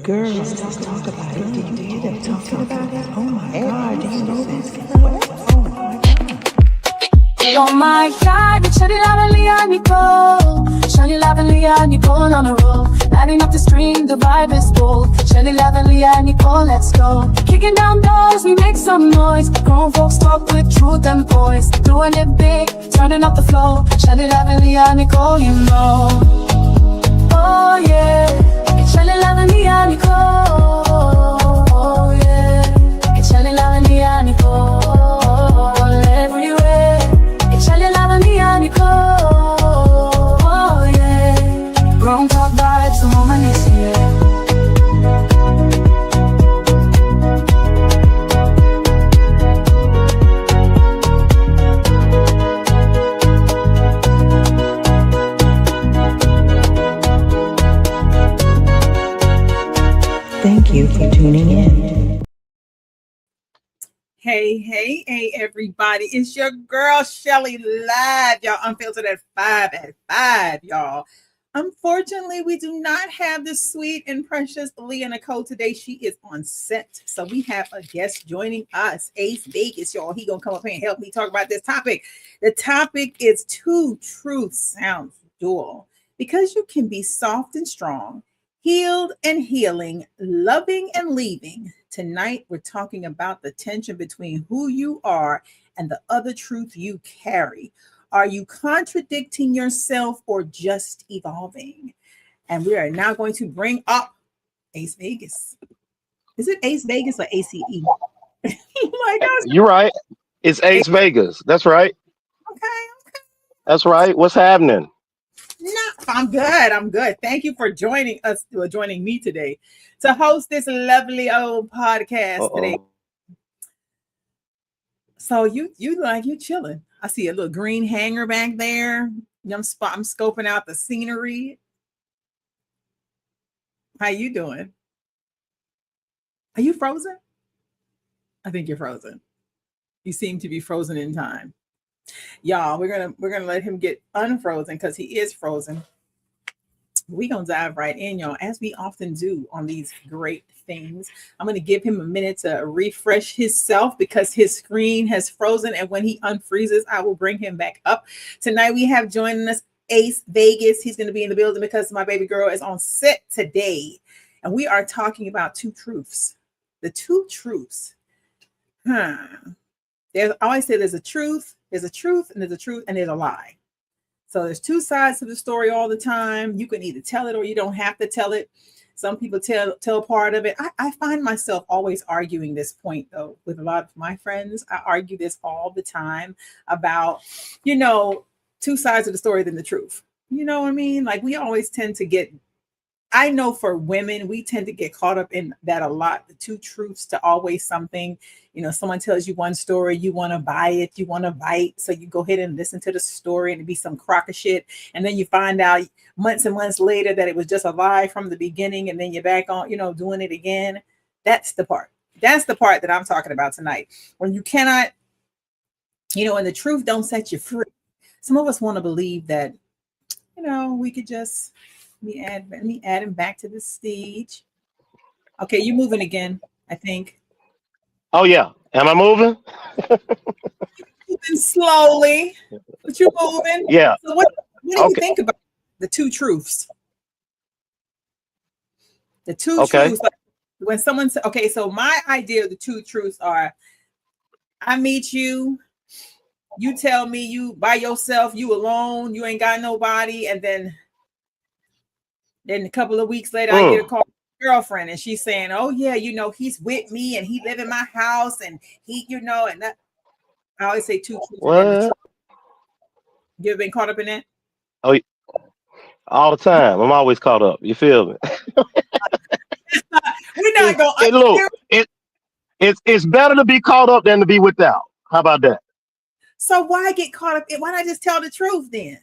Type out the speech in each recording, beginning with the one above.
Girl, let's talk about it. Did you hear them talking about it? Oh my God, do you know this? What? Oh my God. Oh my God, Shani Lavely and Nicole. Shani Lavely and Nicole on a roll. Lighting up the stream, the vibe is full. Shani Lavely and Nicole, let's go. Kicking down doors, we make some noise. Grown folks talk with truth and poise. Doing it big, turning up the flow. Shani Lavely and Nicole, you know. Oh yeah, it's Shani Lavely and Nicole. Oh yeah, it's Shani Lavely and Nicole. Everywhere, it's Shani Lavely and Nicole. Oh yeah, grown talk vibes, the moment is here. Thank you for tuning in. Hey, everybody. It's your girl, Shelly, live, y'all. Unfiltered at 5, y'all. Unfortunately, we do not have the sweet and precious Leah Nicole today. She is on set. So we have a guest joining us, Ace Vegas, y'all. He gonna come up here and help me talk about this topic. The topic is Two Truths Sounds Dual. Because you can be soft and strong, healed and healing, loving and leaving. Tonight, we're talking about the tension between who you are and the other truth you carry. Are you contradicting yourself or just evolving? And we are now going to bring up Ace Vegas. Is it Ace Vegas or ACE? My gosh. You're right. It's Ace Vegas. That's right. Okay. That's right. What's happening? No, I'm good. Thank you for joining us, or joining me today to host this lovely old podcast today. So you like you chilling. I see a little green hanger back there. I'm scoping out the scenery. How you doing? Are you frozen? I think you're frozen. You seem to be frozen in time. Y'all, we're gonna let him get unfrozen because he is frozen. We're gonna dive right in, y'all, as we often do on these great things. I'm gonna give him a minute to refresh himself because his screen has frozen, and when he unfreezes, I will bring him back up. Tonight we have joining us Ace Vegas. He's gonna be in the building because my baby girl is on set today, and we are talking about two truths. The two truths. I always say there's a truth, and there's a truth, and there's a lie. So there's two sides to the story all the time. You can either tell it or you don't have to tell it. Some people tell part of it. I find myself always arguing this point, though, with a lot of my friends. I argue this all the time about, two sides of the story than the truth. You know what I mean? Like we always tend to get, I know for women, we tend to get caught up in that a lot. The two truths to always something. Someone tells you one story, you want to buy it, you want to bite. So you go ahead and listen to the story and it be some crock of shit. And then you find out months and months later that it was just a lie from the beginning. And then you're back on, doing it again. That's the part. That's the part that I'm talking about tonight. When you cannot, and the truth don't set you free. Some of us want to believe that, we could just, let me add him back to the stage. Okay, you're moving again, I think. Oh yeah. Am I moving? Moving slowly, but you're moving. Yeah. So what do you think about the two truths? The two truths. Like when someone says, okay, so my idea of the two truths are: I meet you, you tell me you by yourself, you alone, you ain't got nobody, and then a couple of weeks later, I get a call from my girlfriend, and she's saying, "Oh yeah, he's with me, and he live in my house, and he, and that." I always say two truths. What? You ever been caught up in that? Oh, all the time. I'm always caught up. You feel me? We're not going. It's better to be caught up than to be without. How about that? So why get caught up? Why not just tell the truth then?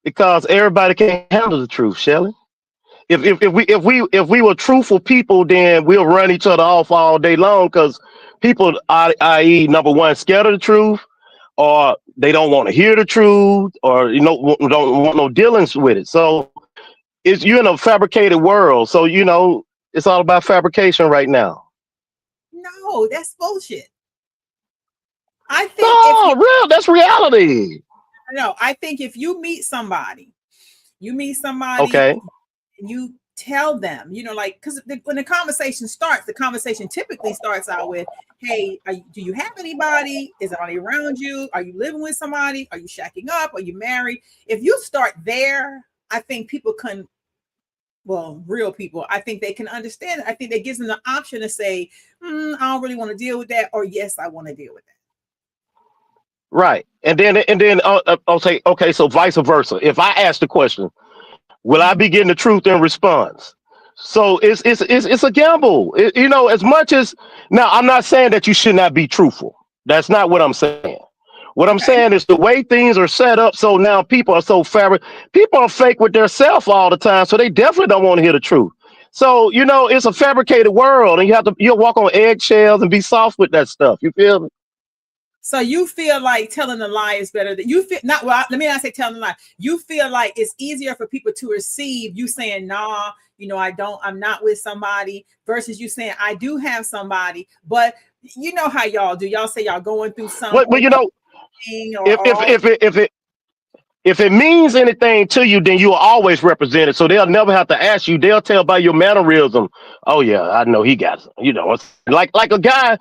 Because everybody can't handle the truth, Shelly. If we were truthful people, then we'll run each other off all day long. Because people, i.e., number one, scared of the truth, or they don't want to hear the truth, or don't want no dealings with it. So It's you're in a fabricated world, so it's all about fabrication right now. No, that's bullshit. I think if you No, real, that's reality. no, I think if you meet somebody, Okay, you tell them, like, because when the conversation starts, the conversation typically starts out with, hey, do you have anybody? Is anybody around you? Are you living with somebody? Are you shacking up? Are you married? If you start there, I think people can, well, real people, I think they can understand it. I think that gives them the option to say, I don't really want to deal with that, or yes, I want to deal with that. right. And then I'll say, okay, so vice versa. If I ask the question, will I Mhm. be getting the truth in response? So it's a gamble. As much as now, I'm not saying that you should not be truthful. That's not what I'm saying. What I'm Okay. saying is the way things are set up. So now people are so fabric. People are fake with their self all the time. So they definitely don't want to hear the truth. So it's a fabricated world, and you'll walk on eggshells and be soft with that stuff. You feel me? So you feel like telling a lie is better than you feel not well, let me not say telling a lie. You feel like it's easier for people to receive you saying, nah, I'm not with somebody versus you saying I do have somebody, but you know how y'all do. Y'all say y'all going through But something if or if all if it, if it if it means anything to you, then you will always represent it. So they'll never have to ask you. They'll tell by your mannerism. Oh yeah, I know he got some. It's like a guy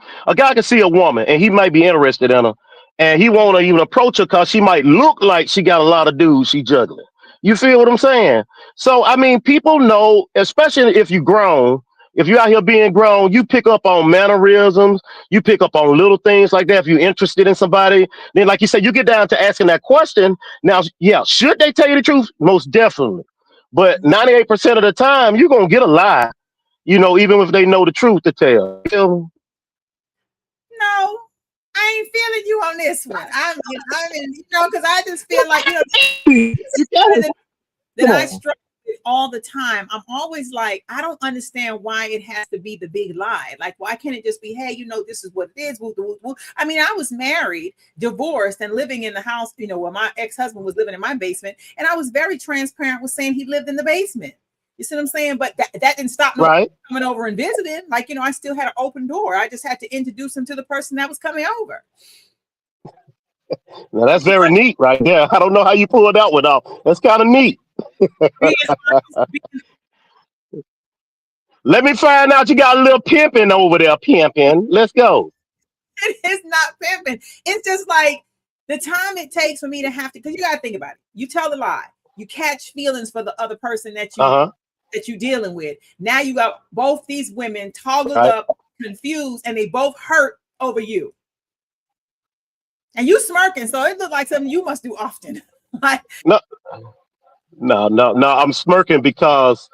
can see a woman and he might be interested in her, and he won't even approach her because she might look like she got a lot of dudes she juggling. You feel what I'm saying? So I mean, people know, especially if you grown. If you're out here being grown, you pick up on mannerisms. You pick up on little things like that. If you're interested in somebody, then like you said, you get down to asking that question. Now, yeah, should they tell you the truth? Most definitely. But 98% of the time, you're going to get a lie, even if they know the truth to tell. You feel me? no. I ain't feeling you on this one. Because I just feel like, You got it. that Come I on. struggle with all the time. I'm always like, I don't understand why it has to be the big lie. Like, why can't it just be, hey, this is what it is. Woo, woo, woo. I mean, I was married, divorced, and living in the house, where my ex-husband was living in my basement. And I was very transparent with saying he lived in the basement. You see what I'm saying? But that didn't stop nobody Right. coming over and visiting. Like, I still had an open door. I just had to introduce him to the person that was coming over. Now, that's very neat right there. I don't know how you pulled that one off. That's kind of neat. Being honest, Let me find out you got a little pimping over there, pimping. Let's go. it's not pimping. It's just like the time it takes for me to have to, because you got to think about it. You tell a lie, you catch feelings for the other person Uh huh. that you dealing with. Now you got both these women toggled Right. up, confused, and they both hurt over you. And you smirking, so it looked like something you must do often. Like, No, no, no, no. I'm smirking because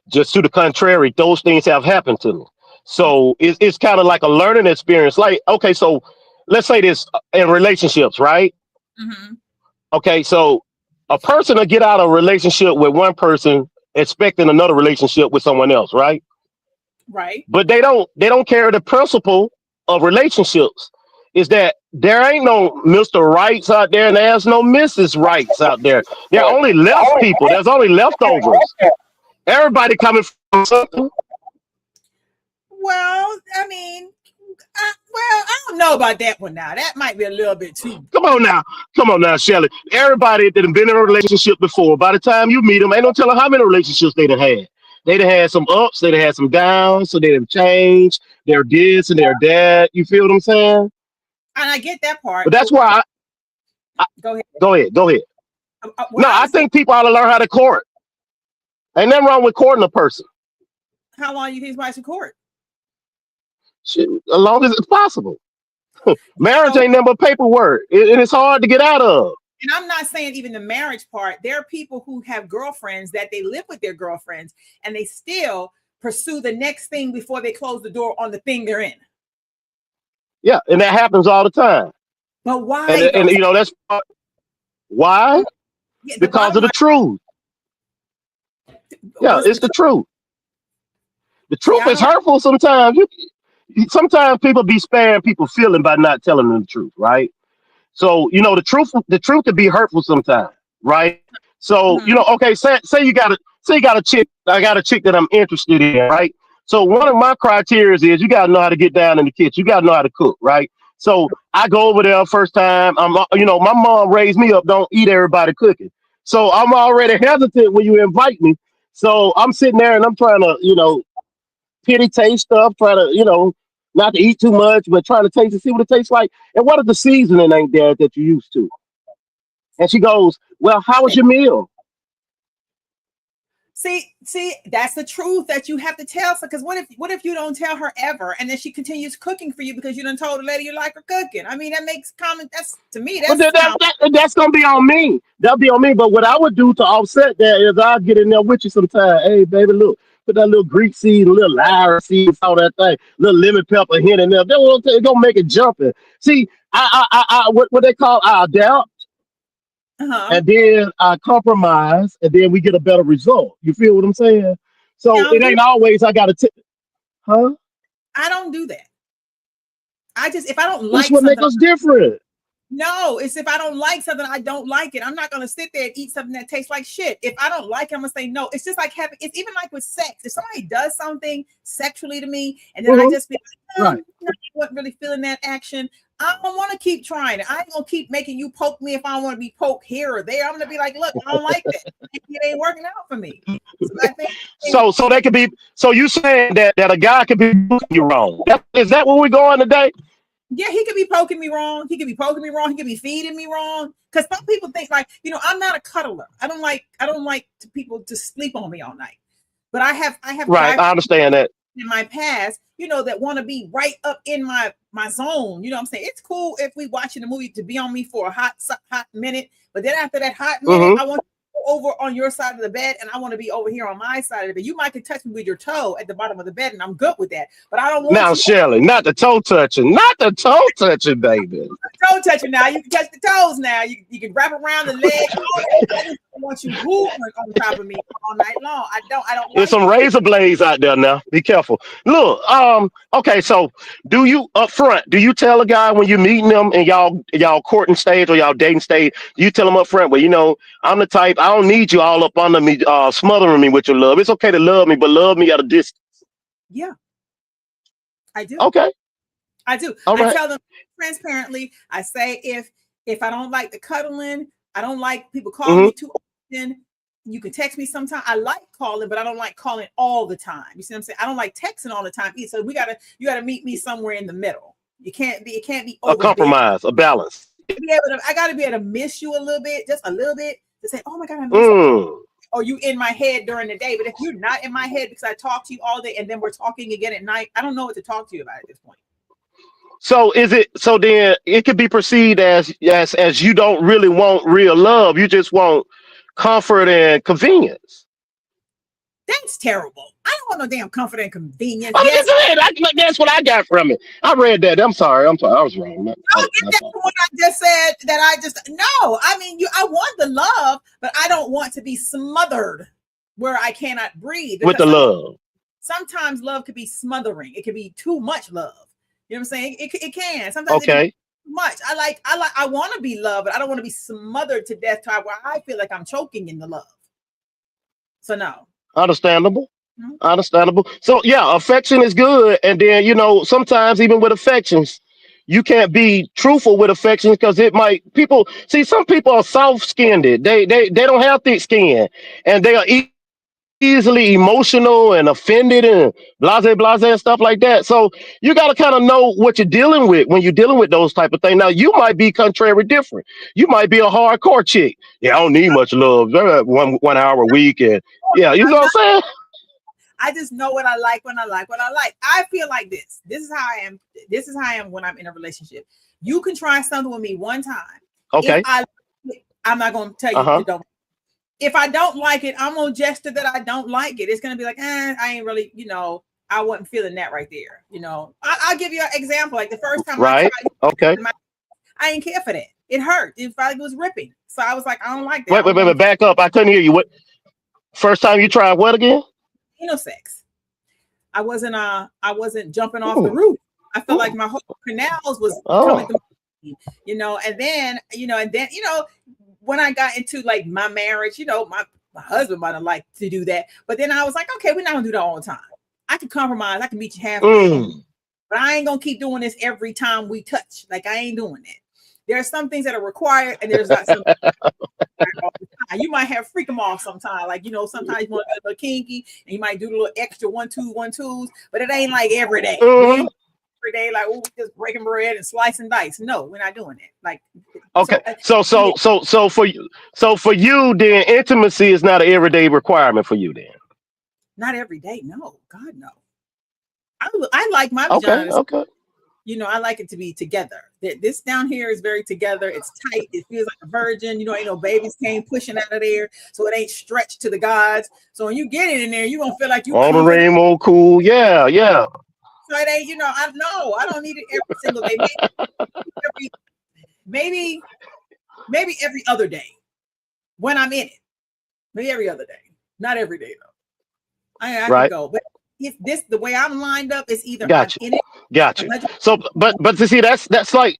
just to the contrary, those things have happened to me. So it's kind of like a learning experience. Like, okay, so let's say this in relationships, right? mhm, Okay, so a person will get out of a relationship with one person expecting another relationship with someone else, right? right? But they don't carry the principle of relationships. Is that there ain't no Mr. Rights out there and there's no Mrs. Rights out there. There are only left people. There's only leftovers. Everybody coming from something. Well, I mean, I don't know about that one now. That might be a little bit too. Come on now. Come on now, Shelly. Everybody that have been in a relationship before, by the time you meet them, ain't no telling how many relationships they done had. They done had some ups, they done had some downs, so they done changed. They're this and they're that. You feel what I'm saying? And I get that part. But that's why Go ahead. go ahead, go ahead. What No, I I was saying, think people ought to learn how to court. Ain't nothing wrong with courting a person. how long you think somebody should court? Shit, as long as it's possible. Marriage So, ain't nothing but paperwork. And it's hard to get out of. and I'm not saying even the marriage part. There are people who have girlfriends that they live with their girlfriends and they still pursue the next thing before they close the door on the thing they're in. Yeah, and that happens all the time. But And why though? and that's why? Yeah, the Because bottom of the line, truth. Yeah, what's the it's the truth? truth. The See, truth is hurtful sometimes. Sometimes people be sparing people feeling by not telling them the truth, right? So the truth can be hurtful sometimes, right? So, Mhm. okay, say you got a chick, I got a chick that I'm interested in, right? So one of my criteria is you gotta know how to get down in the kitchen. You gotta know how to cook, right? So I go over there first time. My mom raised me up, don't eat everybody cooking. So I'm already hesitant when you invite me. So I'm sitting there and I'm trying to, pity taste stuff, trying to, not to eat too much, but trying to taste and see what it tastes like. And what if the seasoning ain't there that you used to? And she goes, well, how was your meal? See, that's the truth that you have to tell. So, because what if you don't tell her ever, and then she continues cooking for you because you done told the lady you like her cooking? I mean, that makes common. That's to me. But That's common. that's gonna be on me. That'll be on me. But what I would do to offset that is I'll get in there with you sometime. Hey, baby, look, put that little Greek seed, a little lime seed, all that thing, little lemon pepper hint in there. It's gonna make it jumping. See, what they call I adapt, Uh huh. and then I compromise, and then we get a better result. You feel what I'm saying? Yeah, So I it don't do. ain't always I gotta, huh? I don't do that. I just if I don't That's like what make something. us different. No, it's if I don't like something, I don't like it. I'm not gonna sit there and eat something that tastes like shit. If I don't like it, I'm gonna say no. It's just like having. It's even like with sex. If somebody does something sexually to me, and then I Mhm. just be like, Right. I wasn't really feeling that action. I don't want to keep trying it. I ain't gonna keep making you poke me if I don't want to be poked here or there. I'm gonna be like, look, I don't like that. It ain't working out for me. So I think. So they could be. So you saying that a guy could be doing you wrong? Is that where we're going today? Yeah, he could be poking me wrong. He could be poking me wrong. He could be feeding me wrong. Because some people think like, I'm not a cuddler. I don't like people to sleep on me all night. But I have Right. guys I understand that. in my past, that want to be right up in my zone. You know what I'm saying? It's cool if we watching a movie to be on me for a hot minute, but then after that hot minute, Hmm. I want to go over on your side of the bed and I want to be over here on my side of the bed. You might could touch me with your toe at the bottom of the bed and I'm good with that. But I don't want Now, you Shelley, not the toe touching, not the toe touching, baby. toe touching now. You can touch the toes now. You can wrap around the leg. I just don't want you hoovering on top of me all night long. I don't There's like some it. razor blades out there now. Be careful. Look, okay, so do you up front, do you tell a guy when you're meeting them and y'all courting stage or y'all dating stage, do you tell them up front, well, I'm the type, I don't need you all up under me, smothering me with your love. It's okay to love me, but love me at a distance. Yeah, I do. Okay. I do. All I right. tell them transparently. I say if I don't like the cuddling, I don't like people calling Hmm. me too often. You can text me sometime. I like calling, but I don't like calling all the time. You see what I'm saying? I don't like texting all the time either. So you gotta meet me somewhere in the middle. It can't be A overbearing. compromise, a balance. I gotta be able to miss you a little bit, just a little bit, to say, oh my God, I miss you. Mm. Or you in my head during the day. But if you're not in my head because I talk to you all day and then we're talking again at night, I don't know what to talk to you about at this point. So then it could be perceived as you don't really want real love. You just want comfort and convenience. That's terrible. I don't want no damn comfort and convenience. Oh, Yes, that's what I got from it. I read that. I'm sorry. I was wrong. don't get My that fault. from what I just said. That I just no. I mean, I want the love, but I don't want to be smothered where I cannot breathe With because the love. sometimes love could be smothering. It could be too much love. You know what I'm saying? It can. Sometimes it can be Okay. too much. I want to be loved, but I don't want to be smothered to death to where I feel like I'm choking in the love. So no. Understandable. Mhm. Understandable. So yeah, affection is good. And then, sometimes even with affections, you can't be truthful with affections because it might people see some people are soft skinned. They don't have thick skin and they are easily emotional and offended and blase and stuff like that. So you got to kind of know what you're dealing with when you're dealing with those type of things. Now you might be contrary different. You might be a hardcore chick. Yeah, I don't need much love. They're at 1 hour a week and yeah, you know I'm what not. I'm saying? I just know what I like when I like what I like. I feel like this. This is how I am. This is how I am when I'm in a relationship. You can try something with me one time. If Okay. I'm not going to tell Uh you huh. to don't. If I don't like it, I'm gonna gesture that I don't like it. It's gonna be like, I ain't really, I wasn't feeling that right there. I'll give you an example. Like the first time I Right. Okay. tried, I didn't care for that. It hurt. It felt like it was ripping. So I was like, I don't like that. I Wait, don't wait, wait, want wait. Back up. I couldn't hear you. What? First time you tried what again? sex. I wasn't jumping off the Ooh, roof. I felt like ooh. my whole canals was coming Oh. through, and then when I got into like my marriage, you know, my husband might have liked to do that, but then I was like, okay, we're not gonna do that all the time. I can compromise. I can meet you halfway, but I ain't gonna keep doing this every time we touch. Like I ain't doing it. There are some things that are required, and there's not some. You might have freak them off sometimes. Like, you know, sometimes you want to be a little kinky and you might do a little extra 1-2-1-2s, but it ain't like every day. We ain't every day like, oh, just breaking bread and slicing dice. No, we're not doing it. Like, Okay. So for you, then intimacy is not an everyday requirement for you then. Not every day. No, God, no. I like my Okay. vagina. Okay. You know, I like it to be together. This down here is very together. It's tight. It feels like a virgin. You know, ain't no babies came pushing out of there, so it ain't stretched to the gods. So when you get it in there, you gonna feel like you on the rainbow, cool. Yeah, yeah. So it ain't, you know, I don't need it every single day. Maybe every other day when I'm in it. Maybe every other day, not every day though. I right. can go, but if this the way I'm lined up is either gotcha. I'm in it. Gotcha. So, but to see that's like.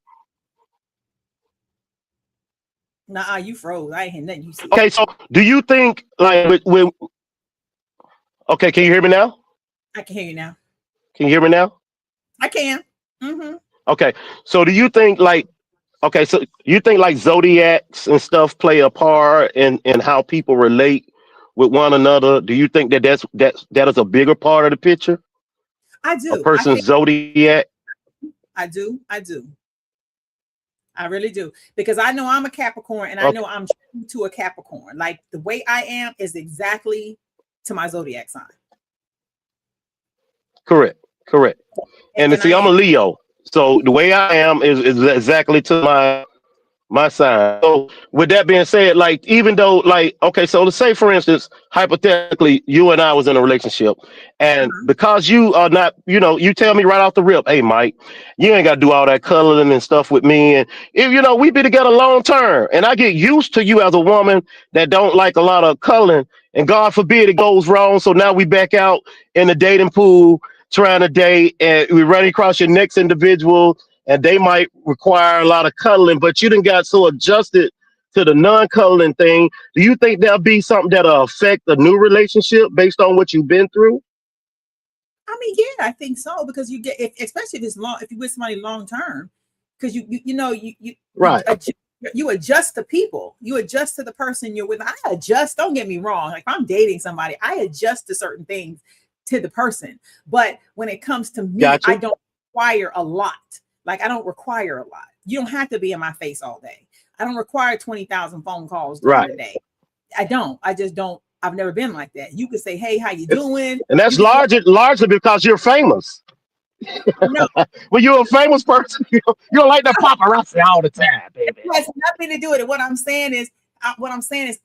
Nah, you froze. I ain't hear nothing you said. Okay, so do you think like with okay, can you hear me now? I can hear you now. Can you hear me now? I can. Mm-hmm. Okay, so do you think like okay, so you think like zodiacs and stuff play a part in how people relate with one another? Do you think that that is a bigger part of the picture? I do. A person's zodiac. I do. I really do, because I know I'm a Capricorn and I know I'm true to a Capricorn. Like the way I am is exactly to my zodiac sign. Correct. And see, I'm a Leo, so the way I am is exactly to my sign. So with that being said, like even though like okay, so let's say for instance, hypothetically, you and I was in a relationship, and because you are not, you know, you tell me right off the rip, hey Mike, you ain't got to do all that cuddling and stuff with me, and if you know we be together long term, and I get used to you as a woman that don't like a lot of cuddling, and God forbid it goes wrong, so now we back out in the dating pool trying to date, and we run across your next individual and they might require a lot of cuddling, but you done got so adjusted to the non-cuddling thing. Do you think there'll be something that'll affect a new relationship based on what you've been through? I mean, yeah, I think so, because you get, especially if it's long, if you with somebody long term, because you know right. You adjust to people, you adjust to the person you're with. I adjust. Don't get me wrong. Like if I'm dating somebody, I adjust to certain things to the person. But when it comes to me, Gotcha. I don't require a lot. Like I don't require a lot. You don't have to be in my face all day. I don't require 20,000 phone calls during the day. I don't. I just don't. I've never been like that. You could say, "Hey, how you doing?" And that's largely because you're famous. No, when you're a famous person, you don't like that paparazzi all the time, baby. It has nothing to do with it. What I'm saying is,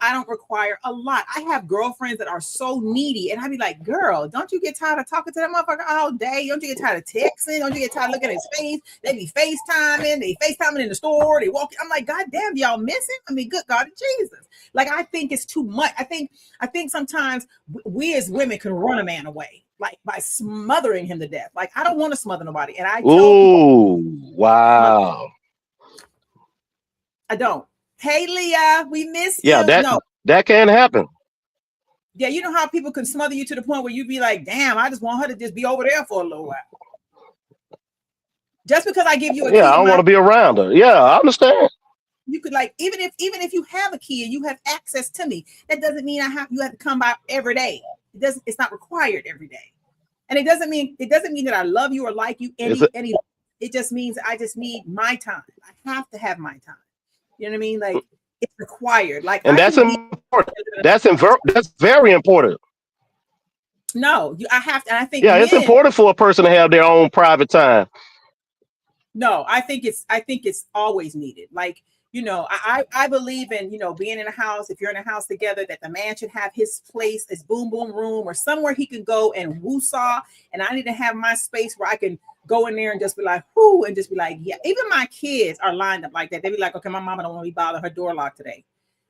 I don't require a lot. I have girlfriends that are so needy, and I be like, "Girl, don't you get tired of talking to that motherfucker all day? Don't you get tired of texting? Don't you get tired of looking at his face? They be FaceTiming. They FaceTiming in the store. They walk. I'm like, God damn, y'all missing? I mean, good God, Jesus! Like, I think it's too much. I think sometimes we as women can run a man away, like by smothering him to death. Like, I don't want to smother nobody, and I tell people, wow, I don't. Hey, Leah, we miss you. Yeah, that can happen. Yeah, you know how people can smother you to the point where you be like, damn, I just want her to just be over there for a little while. Just because I give you a key. I don't want to be around her. Yeah, I understand. You could like, even if you have a key and you have access to me, that doesn't mean you have to come by every day. It's not required every day. And it doesn't mean that I love you or like you any. It just means I just need my time. I have to have my time. You know what I mean? Like it's required. Like, and that's important. That's very important. No, I have to. And I think it's important for a person to have their own private time. No, I think it's always needed. Like, you know, I believe in, you know, being in a house. If you're in a house together, that the man should have his place, his boom boom room, or somewhere he can go and woo-saw. And I need to have my space where I can go in there and just be like, whoo, and just be like, yeah. Even my kids are lined up like that. They be like, okay, my mama don't want to be bothered. Her door locked today.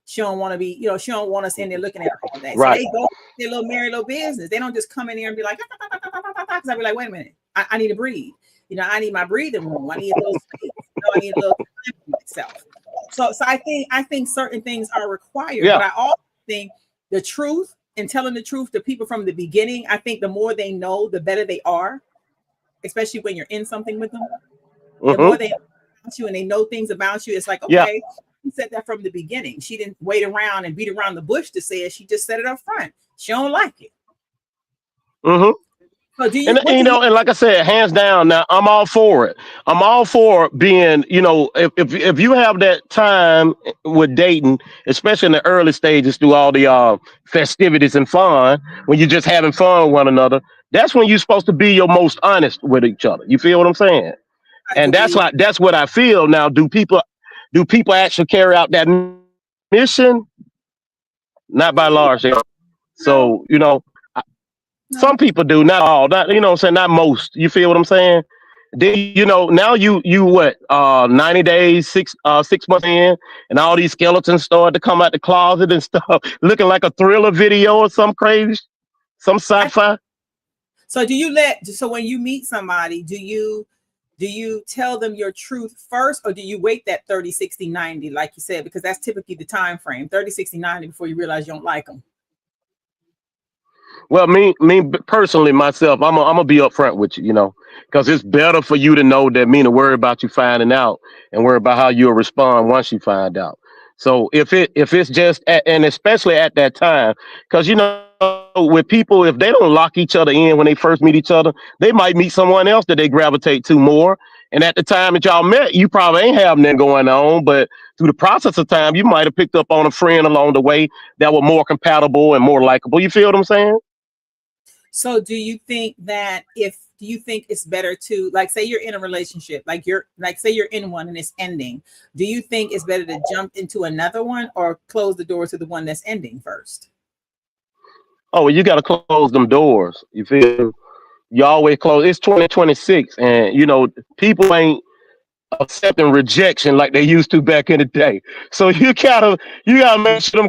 She don't want to be, you know, she don't want us in there looking at her all day. Right. So they go their little merry little business. They don't just come in here and be like, because I be like, wait a minute, I need to breathe. You know, I need my breathing room. I need a little space. You know, I need a little time for myself. So I think certain things are required, but Yeah. I also think the truth and telling the truth to people from the beginning, I think the more they know, the better they are, especially when you're in something with them. The more Hmm. they know about you and they know things about you, it's like, Yeah. okay, she said that from the beginning. She didn't wait around and beat around the bush to say it. She just said it up front. She don't like it. Hmm. So do you And what do you and like I said, hands down. Now I'm all for it. I'm all for being, if you have that time with dating, especially in the early stages, through all the festivities and fun, when you're just having fun with one another, that's when you're supposed to be your most honest with each other. You feel what I'm saying? I And believe? that's what I feel. Now, do people actually carry out that mission? Not by large. No, So, some no. people do, not all. Not, what I'm saying, not most. You feel what I'm saying? Then, now you what, 90 days, 6 months in, and all these skeletons start to come out the closet and stuff, looking like a thriller video or some crazy, some I sci-fi. So when you meet somebody, do you tell them your truth first, or do you wait that 30, 60, 90, like you said, because that's typically the time frame, 30, 60, 90, before you realize you don't like them? Well, me personally, myself, I'm gonna be upfront with you, because it's better for you to know that me to worry about you finding out and worry about how you'll respond once you find out. So if it's just and especially at that time, because with people, if they don't lock each other in when they first meet each other, they might meet someone else that they gravitate to more. And at the time that y'all met, you probably ain't having that going on, but through the process of time, you might have picked up on a friend along the way that were more compatible and more likable. You feel what I'm saying? So do you think it's better to, like, say you're in a relationship, say you're in one and it's ending, do you think it's better to jump into another one or close the door to the one that's ending first? Oh, well, you got to close them doors. You feel? You always close. It's 2026, and people ain't accepting rejection like they used to back in the day. So you gotta make sure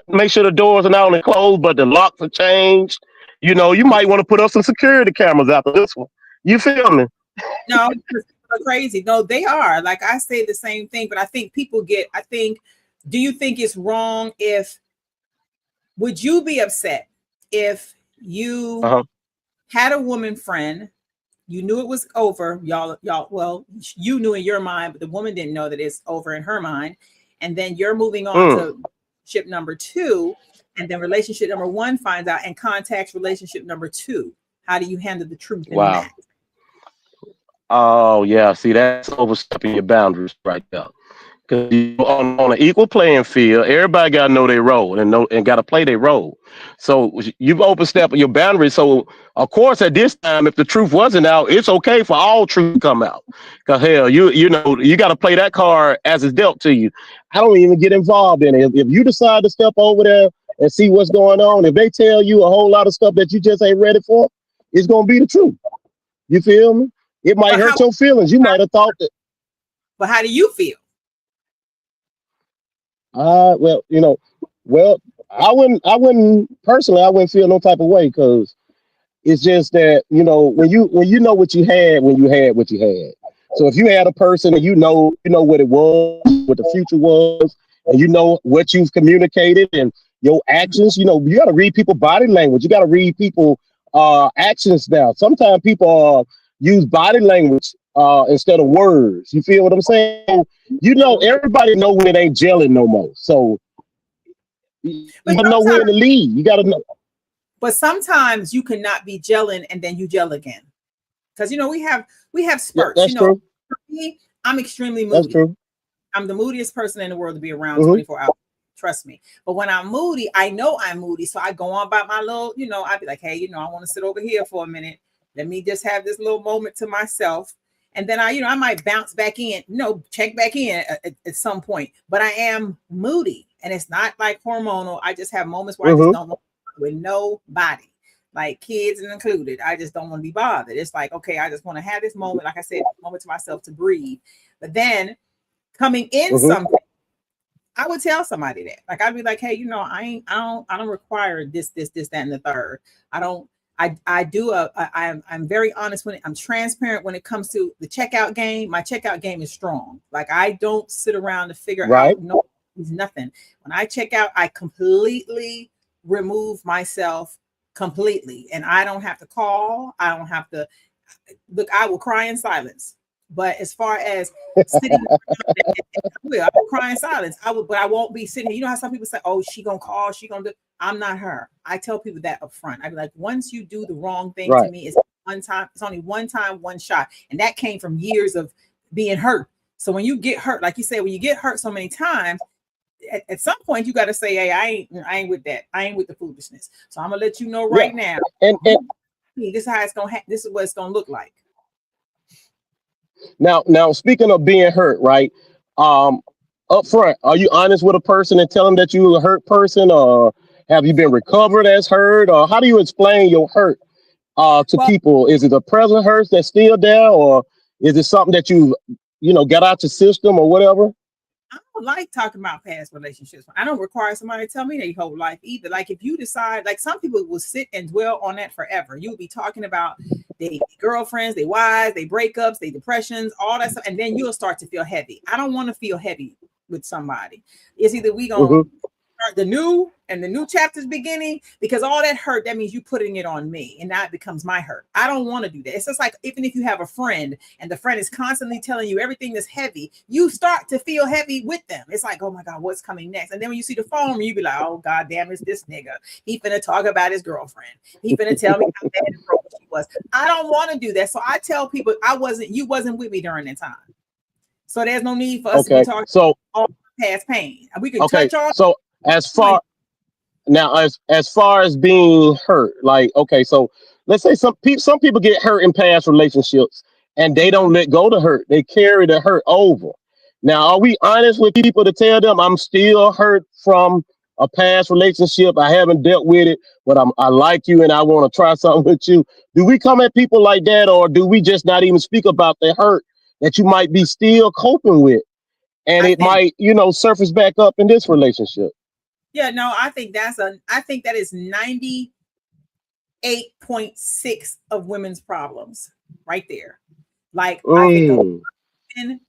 make sure the doors are not only closed, but the locks are changed. You might want to put up some security cameras after this one. You feel me? No, because people are crazy. No, they are. Like, I say the same thing, but I think, do you think it's wrong if, would you be upset if Uh you huh. had a woman friend, you knew it was over, well, you knew in your mind, but the woman didn't know that it's over in her mind. And then you're moving on Mm. to ship number two, and then relationship number one finds out and contacts relationship number two. How do you handle the truth in Wow. that? Oh yeah. See, that's overstepping your boundaries right there. Because on an equal playing field, everybody got to know their role and got to play their role. So you've overstepped your boundaries. So of course, at this time, if the truth wasn't out, it's okay for all truth to come out. Because hell, you got to play that card as it's dealt to you. I don't even get involved in it. If you decide to step over there and see what's going on, if they tell you a whole lot of stuff that you just ain't ready for, it's gonna be the truth. You feel me? It might But how hurt your feelings. You might have thought that. but how do you feel? Well, well, I wouldn't personally, I wouldn't feel no type of way because it's just that when you know what you had when you had what you had. So if you had a person and you know what it was, what the future was, and you know what you've communicated and your actions, you got to read people body language. You got to read people actions now. Sometimes people use body language instead of words. You feel what I'm saying? Everybody know when it ain't gelling no more. So you But gotta know when sometimes to leave. You gotta know. but sometimes you cannot be gelling and then you gel again. Because we have Yeah, spurts. that's true. For me, I'm extremely That's moody. true. I'm the moodiest person in the world to be around Hmm. 24 hours. Trust me. But when I'm moody, I know I'm moody. So I go on about my little, I'd be like, hey, I want to sit over here for a minute. Let me just have this little moment to myself. And then I might bounce back in, check back in at some point. But I am moody. And it's not like hormonal. I just have moments where I just Hmm. don't want to be with nobody, like kids and included. I just don't want to be bothered. It's like, okay, I just want to have this moment, like I said, moment to myself to breathe. But then coming in Hmm. something, I would tell somebody that. Like, I'd be like, hey, I don't require this, that, and the third. I don't I'm very honest I'm transparent when it comes to the checkout game. My checkout game is strong. Like I don't sit around to figure Right. out nothing. When I check out, I completely remove myself completely, and I don't have to call. I don't have to look. I will cry in silence. But as far as sitting I will cry in silence. But I won't be sitting here. You know how some people say, "Oh, she gonna call, she gonna do." I'm not her. I tell people that up front. I'd be like, once you do the wrong thing to Right. me, it's one time. It's only one time, one shot, and that came from years of being hurt. So when you get hurt, like you said, when you get hurt so many times, at some point you got to say, "Hey, I ain't with that. I ain't with the foolishness." So I'm gonna let you know right now. And This is how it's gonna. This is what it's gonna look like. now speaking of being hurt, right? Um, up front, are you honest with a person and tell them that you're a hurt person, or have you been recovered as hurt, or how do you explain your hurt to Well, people? Is it a present hurt that's still there, or is it something that you got out your system or whatever? I don't like talking about past relationships. I don't require somebody to tell me their whole life either. Like if you decide, like some people will sit and dwell on that forever. You'll be talking about their girlfriends, their wives, their breakups, their depressions, all that stuff, and then you'll start to feel heavy. I don't want to feel heavy with somebody. It's either we gonna Hmm. start the new chapter's beginning, because all that hurt, that means you putting it on me, and now it becomes my hurt. I don't want to do that. It's just like even if you have a friend and the friend is constantly telling you everything that's heavy, you start to feel heavy with them. It's like, oh my God, what's coming next? And then when you see the phone, you be like, oh God damn, it's this nigga. He finna talk about his girlfriend. He finna tell me how bad and broke she was. I don't want to do that. So I tell people you wasn't with me during that time. So there's no need for us to be Okay. talking So all past pain. We can okay. touch on So as far now as far as being hurt, like okay, so let's say some people get hurt in past relationships and they Mhm. don't let go to hurt. They carry the hurt over. Now, are we honest with people to tell them I'm still hurt from a past relationship? I haven't dealt with it, but I like you and I want to try something with you. Do we come at people like that, or do we just not even speak about the hurt that you might be still coping with, and I it think might surface back up in this relationship? Yeah, no, I think that is 98.6 of women's problems right there. Like I think of Mm, women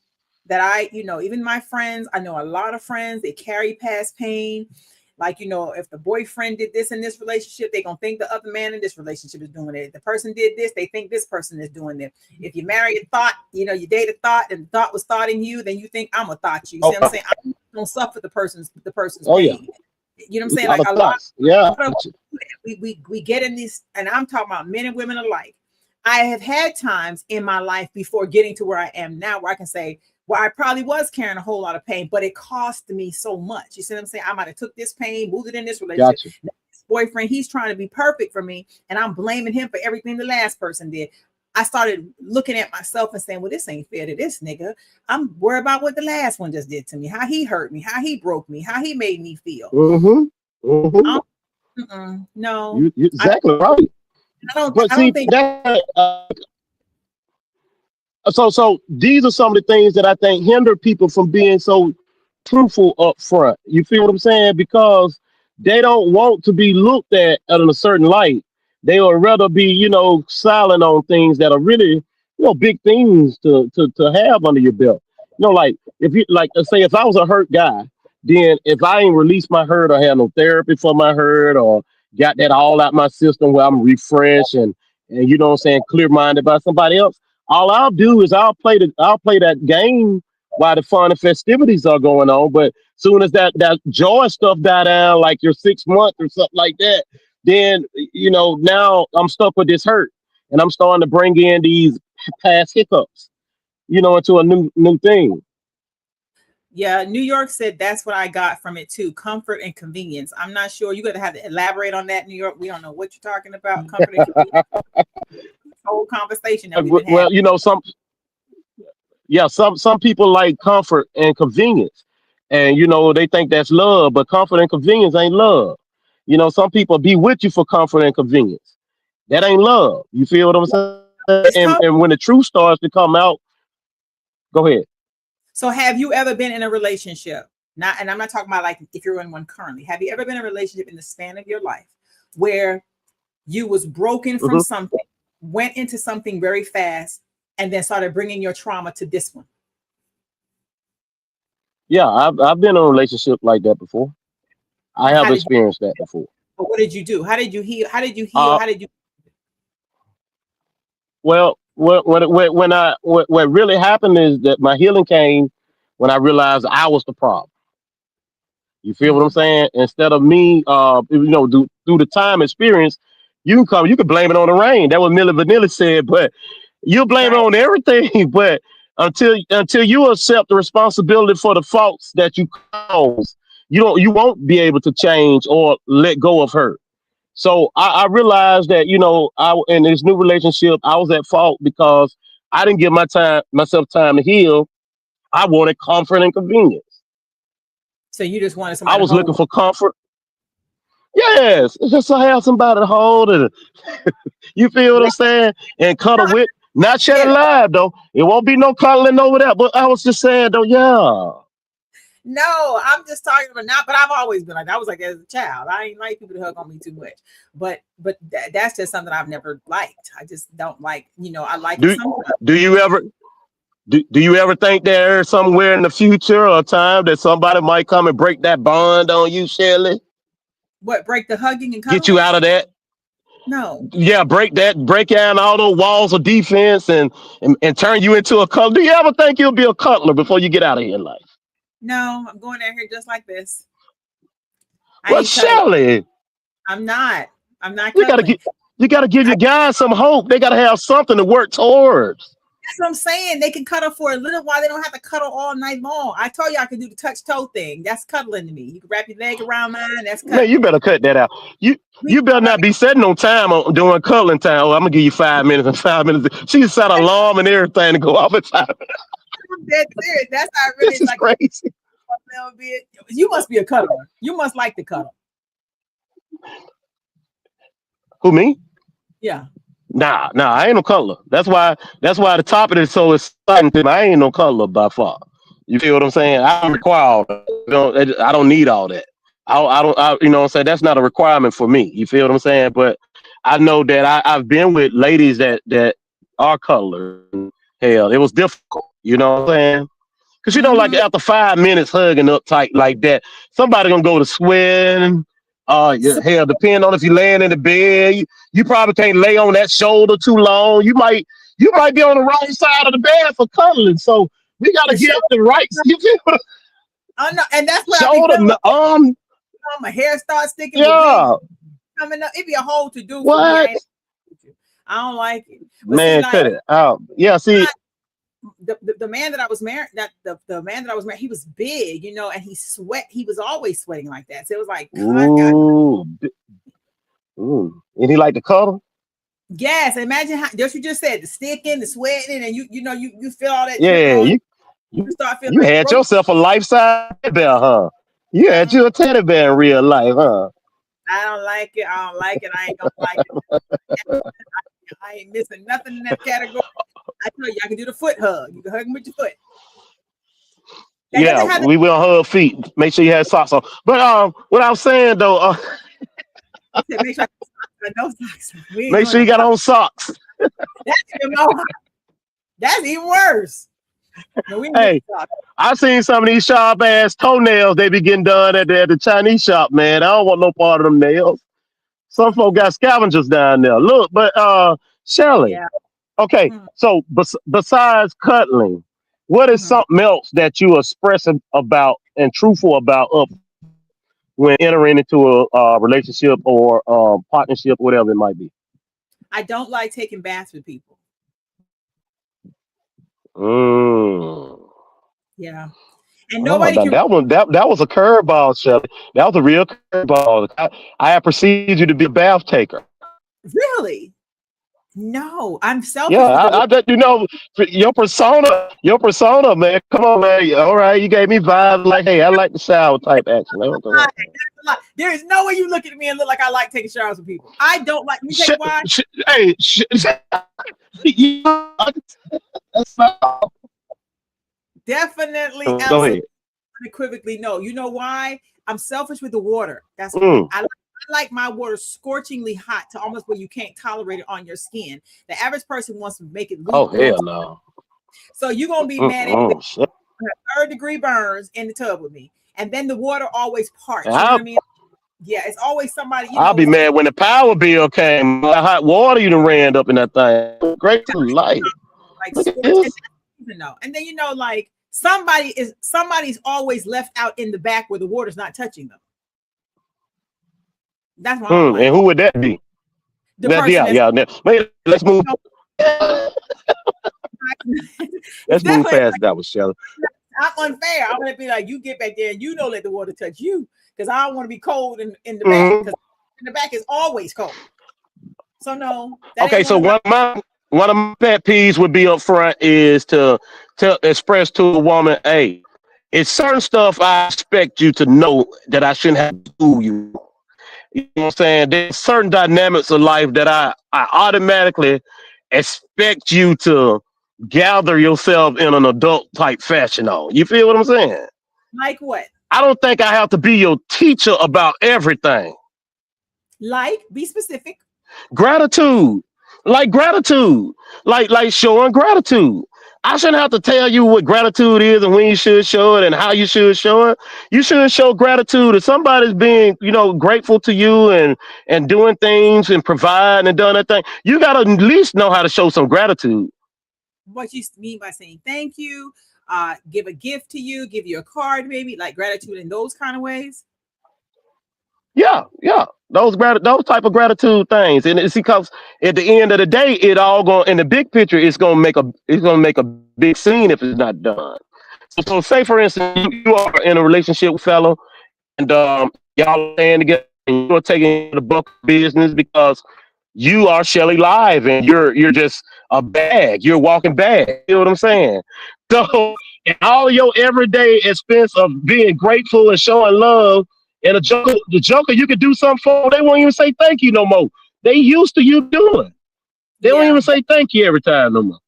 that even my friends, I know a lot of friends, they carry past pain. Like, if the boyfriend did this in this relationship, they're gonna think the other man in this relationship is doing it. If the person did this, they think this person is doing it. If you marry a thought, you date a thought and the thought was thoughting you, then you think I'm a thought you. See oh, what I'm saying? I'm gonna suffer the person's oh yeah, pain. You know what I'm a saying? lot Like of a lot thoughts. Yeah. of we get in these, and I'm talking about men and women alike. I have had times in my life before getting to where I am now where I can say, well, I probably was carrying a whole lot of pain, but it cost me so much. You see what I'm saying? I might have took this pain, moved it in this relationship. Gotcha. This boyfriend, he's trying to be perfect for me, and I'm blaming him for everything the last person did. I started looking at myself and saying, well, this ain't fair to this nigga. I'm worried about what the last one just did to me, how he hurt me, how he broke me, how he made me feel. Mm-hmm. Mm-hmm. No, You I don't. exactly right. I don't. But I see don't think. that so these are some of the things that I think hinder people from being so truthful up front. You feel what I'm saying? Because they don't want to be looked at in a certain light. They would rather be, silent on things that are really, big things to have under your belt. Like if you like say if I was a hurt guy, then if I ain't released my hurt or had no therapy for my hurt or got that all out my system where I'm refreshed and what I'm saying, clear minded by somebody else, all I'll do is I'll play that game while the fun and festivities are going on. But soon as that joy stuff die down, like your 6 months or something like that, then now I'm stuck with this hurt, and I'm starting to bring in these past hiccups, into a new thing. Yeah, New York said that's what I got from it too. Comfort and convenience. I'm not sure. You got to have to elaborate on that, New York. We don't know what you're talking about. Comfort and convenience. Whole conversation that we've been having. Well, some people like comfort and convenience, and they think that's love, but comfort and convenience ain't love. Some people be with you for comfort and convenience. That ain't love. You feel what I'm saying? It's And when the truth starts to come out, go ahead. So have you ever been in a relationship? Not, and I'm not talking about like if you're in one currently. Have you ever been in a relationship in the span of your life where You was broken from something, went into something very fast, and then started bringing your trauma to this one. Yeah, I've been in a relationship like that before. I have How did you? experienced that before. What did you do? How did you heal? How did you heal? Uh, How did you? well, what really happened is that my healing came when I realized I was the problem. You feel what I'm Mm, saying? Instead of me, through the time experience, you can blame it on the rain. That what Milli Vanilli said, but you blame it right. on everything. But until you accept the responsibility for the faults that you cause, you won't be able to change or let go of her. So I realized that I in this new relationship I was at fault because I didn't give myself time to heal. I wanted comfort and convenience. So you just wanted I somebody to was looking hold. for comfort. Yes, it's just to have somebody to hold it. You feel what I'm Right. saying? And cuddle with. Not Yeah. shedding live though. It won't be no cuddling over there. But I was just saying though, yeah. No, I'm just talking about now. But I've always been like that. I was like as a child. I ain't like people to hug on me too much. But that's just something I've never liked. I just don't like. I like it Do sometimes. do you ever do you ever think there's somewhere in the future or time that somebody might come and break that bond on you, Shelly? What, break the hugging and Get you cuddling? out of that? No, Yeah, break down all those walls of defense and turn you into a cuddler. Do you ever think you'll be a cuddler before you get out of here in life? no, I'm going out here just like this. I Well, ain't cuddling. Shelly, I'm not. I'm not you gotta cuddling. get you gotta give I, your guys some hope. They gotta have something to work towards. that's what I'm saying. They can cuddle for a little while. They don't have to cuddle all night long. I told you I could do the touch toe thing. That's cuddling to me. You can wrap your leg around mine. That's Man, you cuddling. better cut that out. You We you better rub not be setting on time on doing cuddling time. Oh, I'm gonna give you 5 minutes and 5 minutes. She set an alarm and everything to go off at 5 minutes. I'm dead serious. That's how I This really is like crazy. a little bit. You must be a cuddler. You must like to cuddle. Who me? Yeah. Nah, I ain't no color. That's why the topic is so exciting to me. I ain't no color by far. You feel what I'm saying? I don't require all that. I don't need all that. I don't. You know what I'm saying? That's not a requirement for me. You feel what I'm saying? But I know that I've been with ladies that are color. Hell, it was difficult. You know what I'm saying? Because like Mm-hmm. after 5 minutes hugging up tight like that, somebody gonna go to sweating. Yeah, So, hell, depending on if you laying in the bed, you probably can't lay on that shoulder too long. You might be on the right side of the bed for cuddling. So we gotta the show. get the right you feel, Oh no, and that's what I be shoulder, feeling like. arm. My hair starts sticking, my wig Yeah, coming up. It'd be a whole to do for me. what? I don't like it. But see, Man, like cut it out. Yeah, see, the man that I was married, that the man that I was married, he was big, and he was always sweating like that. So it was like, God, ooh, and he like to cuddle. yes. Imagine how just you just said the sticking, the sweating, and you feel all that dripping Yeah, on you. you, You start feeling you like had roach. yourself a life size teddy bear, huh? You had you a teddy bear in real life, huh? I don't like it. I don't like it. I ain't gonna like it. I ain't missing nothing in that category. I tell you, I can do the foot hug. You can hug him with your foot. That Yeah, doesn't have we will hug feet. Make sure you have socks on. But what I was saying though, to make sure I no socks. We ain't make doing sure you no got socks. on socks. That's even more. That's even worse. No, we ain't doing Hey, socks. I seen some of these sharp ass toenails they be getting done at the Chinese shop, man. I don't want no part of them nails. Some folk got scavengers down there. Look, but Shelly, Yeah. okay, Mm-hmm. so besides cuddling, what is Mm-hmm. something else that you expressive about and truthful about up when entering into a relationship or partnership, whatever it might be? I don't like taking baths with people. Mm. Yeah. And Oh, nobody that, can that one that was a curveball, Shelly. That was a real curveball. I have perceived you to be a bath taker. really. No, I'm Yeah, selfish with the water. I bet your persona, man. Come on, man. All right, you gave me vibes like, hey, I like the shower type action. Come on. There is no way you look at me and look like I like taking showers with people. I don't like. Let me tell Sh- you why. hey, you- that's not- Definitely, go absolutely, ahead. unequivocally, no. You know why? I'm selfish with the water. That's why. Mm, I like like my water scorchingly hot to almost where you can't tolerate it on your skin. The average person wants to make it Oh lukewarm. hell no. So you're gonna be mad at me Shit. 3rd-degree burns in the tub with me, and then the water always And parts. You know what I mean? Yeah, it's always somebody. I'll be mad when the power bill came. The hot water you done ran up in that thing. Great to life. Like Look at scorch, this. and then like somebody's always left out in the back where the water's not touching them. That's what I don't like. And who would that be? The person Wait, let's move. Let's move past that one, Shelly. I'm unfair. I'm gonna be like, you get back there and you don't let the water touch you, because I don't want to be cold in the back, because in the back is always cold. So no. Okay, so one of my pet peeves would be up front is to express to a woman, hey, it's certain stuff I expect you to know that I shouldn't have to do you. You know what I'm saying? There's certain dynamics of life that I automatically expect you to gather yourself in an adult type fashion on. You feel what I'm saying? Like what? I don't think I have to be your teacher about everything. Like, be specific. Gratitude. Like showing gratitude. I shouldn't have to tell you what gratitude is and when you should show it and how you should show it. You should show gratitude if somebody's being, grateful to you and doing things and providing and doing that thing. You got to at least know how to show some gratitude. What you mean by saying thank you, give a gift to you, give you a card, maybe, like gratitude in those kind of ways? Yeah. Those type of gratitude things, and it's because at the end of the day, it all going in the big picture. It's gonna make a big scene if it's not done. So say for instance, you are in a relationship with a fellow, and y'all staying together, and you're taking the buck business because you are Shelly Live, and you're just a bag. You're a walking bag. You know what I'm saying? So and all your everyday expense of being grateful and showing love. And the joker, you could do something for them, they won't even say thank you no more. They used to you doing. They don't even say thank you every time no more.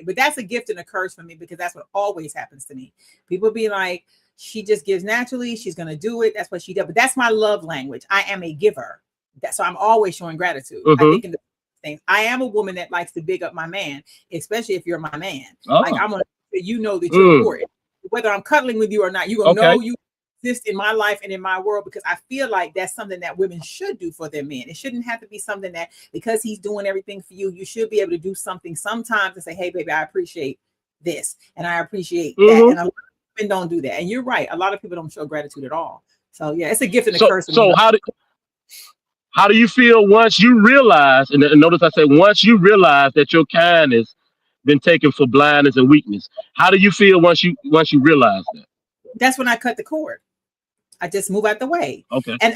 But that's a gift and a curse for me, because that's what always happens to me. People be like, she just gives naturally. She's going to do it. That's what she does. But that's my love language. I am a giver. So I'm always showing gratitude. I think in the things. I am a woman that likes to big up my man, especially if you're my man. Like, I'm going to that you're important. Whether I'm cuddling with you or not, you're going to know you exist in my life and in my world, because I feel like that's something that women should do for their men. It shouldn't have to be something that because he's doing everything for you, you should be able to do something sometimes and say, hey, baby, I appreciate this and I appreciate that. And a lot of women don't do that. And you're right. A lot of people don't show gratitude at all. So yeah, it's a gift and a curse. So how do you feel once you realize, and notice I said once you realize that your kindness been taken for blindness and weakness? How do you feel once you realize that? That's when I cut the cord. I just move out the way. Okay. And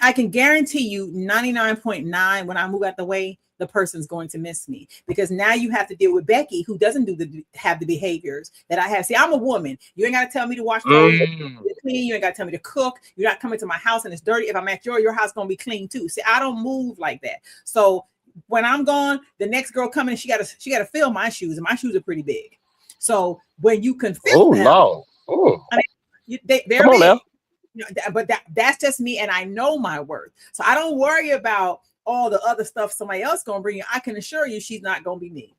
I can guarantee you 99.9 when I move out the way, the person's going to miss me, because now you have to deal with Becky, who doesn't have the behaviors that I have. See, I'm a woman. You ain't got to tell me to wash clothes, clean. You ain't got to tell me to cook. You're not coming to my house and it's dirty. If I'm at your house, going to be clean too. See, I don't move like that. So when I'm gone, the next girl coming, she got to fill my shoes, and my shoes are pretty big. So when you can fill them, I mean, they're come on big. now. But that's just me, and I know my worth. So I don't worry about all the other stuff somebody else gonna bring you. I can assure you she's not gonna be me.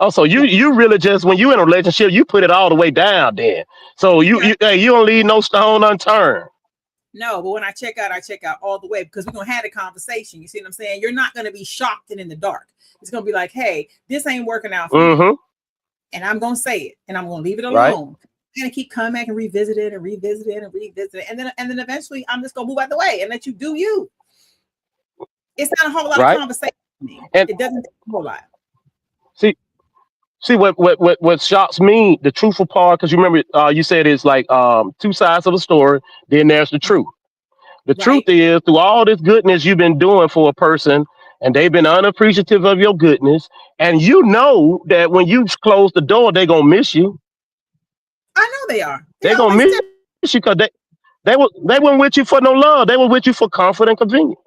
Oh, so you really just, when you in a relationship, you put it all the way down then. So you don't leave no stone unturned. No, but when I check out all the way, because we're gonna have a conversation. You see what I'm saying? You're not gonna be shocked and in the dark. It's gonna be like, hey, this ain't working out for me. And I'm gonna say it, and I'm gonna leave it alone. Right. I'm gonna keep coming back and revisit it, and then eventually I'm just gonna move out the way and let you do you. It's not a whole lot of conversation for me. It doesn't take a whole lot. See what shocks me, the truthful part, because you remember you said it's like two sides of the story. Then there's the truth. The truth is, through all this goodness you've been doing for a person, and they've been unappreciative of your goodness, and you know that when you close the door, they're gonna miss you. I know they are. They're gonna miss you because they weren't with you for no love. They were with you for comfort and convenience.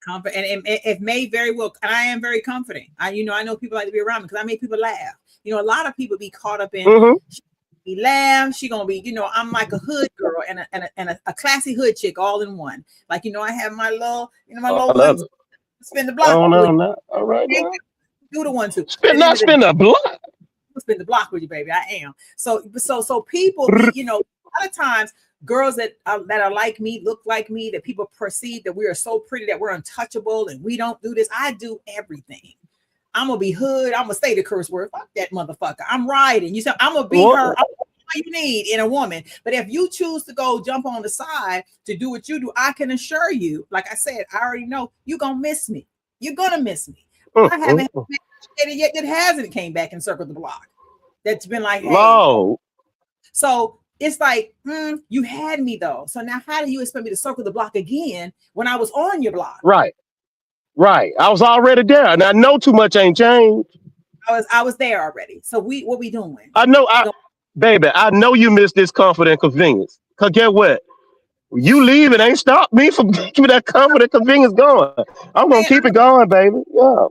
Comfort, and it may very well. And I am very comforting. I know people like to be around me because I make people laugh. A lot of people be caught up in be laugh. She gonna be, I'm like a hood girl and a classy hood chick all in one. Like, I have my little, my I little love ones it. spin the block Oh with no, you. no. All right now. Do the one too. But at the end Not of the day, spin a block. spin the block with you, baby. I am. So people be, a lot of times girls that are like me, look like me, that people perceive that we are so pretty that we're untouchable and we don't do this. I do everything. I'm gonna be hood. I'm gonna say the curse word. Fuck that motherfucker. I'm riding. You said I'm gonna be her. I'm you need in a woman. But if you choose to go jump on the side to do what you do, I can assure you, like I said, I already know you're gonna miss me. You're gonna miss me. I haven't had it yet that hasn't came back and circled the block. That's been like, hey. No. So it's like, you had me though. So now how do you expect me to circle the block again when I was on your block? Right. I was already there, and I know too much ain't changed. I was there already. So what we doing? I know, baby. I know you miss this comfort and convenience. Cause get what? You leave it ain't stopped me from keeping that comfort and convenience going. I'm gonna keep it going, baby. Yeah.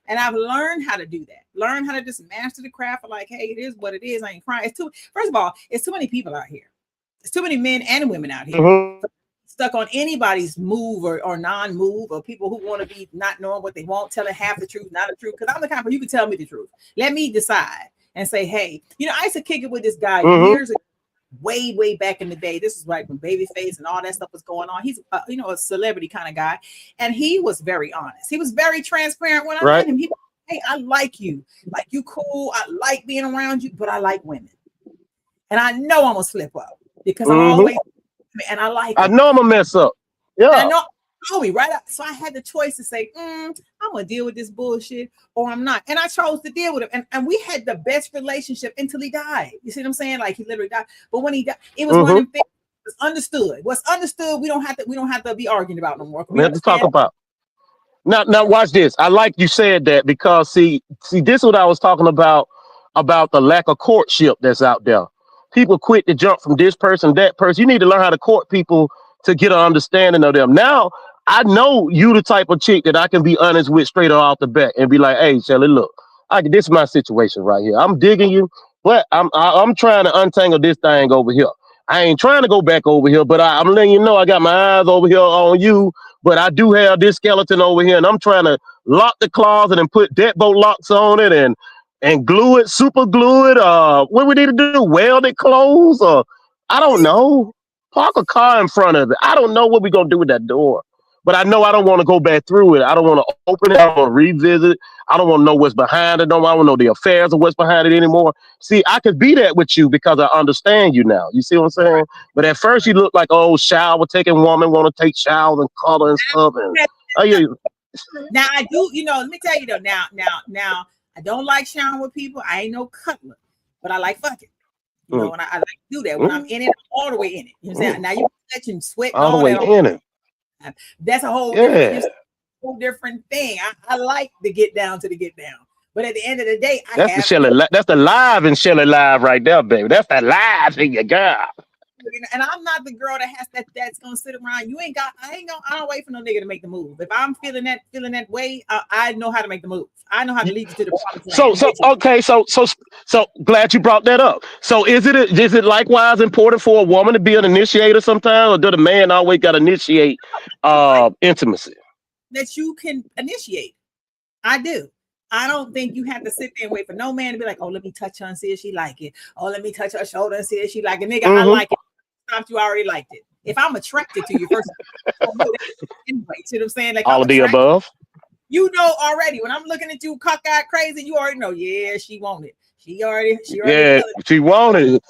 And I've learned how to do that. Learn how to just master the craft of like, hey, it is what it is. I ain't crying. First of all, it's too many people out here. It's too many men and women out here. Mm-hmm. Stuck on anybody's move or non-move, or people who want to be not knowing what they want, telling half the truth, not the truth. Because I'm the kind of person, you can tell me the truth. Let me decide and say, hey, I used to kick it with this guy years ago, way back in the day. This is like when Babyface and all that stuff was going on. He's a celebrity kind of guy, and he was very honest. He was very transparent when I met him. He was, hey, I like you cool. I like being around you, but I like women, and I know I'm gonna slip up because I'm always. And I like it. I know I'm a mess up. Yeah. I know me, right? So I had the choice to say, I'm gonna deal with this bullshit or I'm not. And I chose to deal with him. And we had the best relationship until he died. You see what I'm saying? Like he literally died. But when he died, it was one of them things that was understood. What's understood, we don't have to be arguing about no more. We have to talk about. Now watch this. I like you said that because see, this is what I was talking about the lack of courtship that's out there. People quit to jump from this person, that person. You need to learn how to court people to get an understanding of them. Now, I know you the type of chick that I can be honest with straight off the bat and be like, hey, Shelly, look, this is my situation right here. I'm digging you, but I'm trying to untangle this thing over here. I ain't trying to go back over here, but I'm letting you know I got my eyes over here on you, but I do have this skeleton over here, and I'm trying to lock the closet and put deadbolt locks on it and glue it, super glue it. What we need to do? Weld it closed? Or I don't know. Park a car in front of it. I don't know what we're gonna do with that door. But I know I don't want to go back through it. I don't want to open it. I don't want to revisit. I don't want to know what's behind it. I don't want to know the affairs of what's behind it anymore. See, I could be that with you because I understand you now. You see what I'm saying? But at first you look like shower taking woman, want to take showers and color and stuff. And now I do, let me tell you though, now I don't like showering with people. I ain't no cutler, but I like fucking. And I like to do that when I'm in it, I'm all the way in it. You know what I'm saying? Now you touching sweat all the way in it. That's a whole different thing. I like to get down to the get down. But at the end of the day, that's the live and Shelly live right there, baby. That's that live in your girl. And I'm not the girl that's gonna sit around. I don't wait for no nigga to make the move. If I'm feeling that way, I know how to make the move. I know how to lead you to the promised land. So glad you brought that up. So is it likewise important for a woman to be an initiator sometimes, or does the man always got to initiate intimacy? That you can initiate. I do. I don't think you have to sit there and wait for no man to be like, oh, let me touch her and see if she like it. Oh, let me touch her shoulder and see if she like it. Nigga, I like it. You already liked it. If I'm attracted to you first, anyway, see what I'm saying? Like all of the above. You know already when I'm looking at you cockeyed crazy, you already know. Yeah, she want it. She already. Yeah, she wanted it.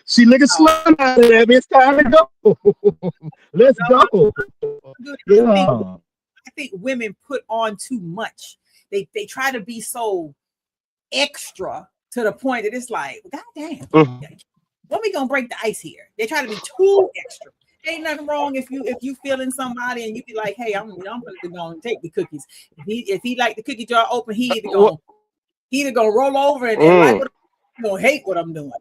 She looking slim out of there. It's time to go. Let's go. I think women put on too much. They try to be so extra to the point that it's like, God damn. When we gonna break the ice here? They try to be too extra. Ain't nothing wrong if you feeling somebody and you be like, hey, I'm gonna take the cookies. If he like the cookie jar open, he either gonna roll over and like what I'm gonna hate what I'm doing.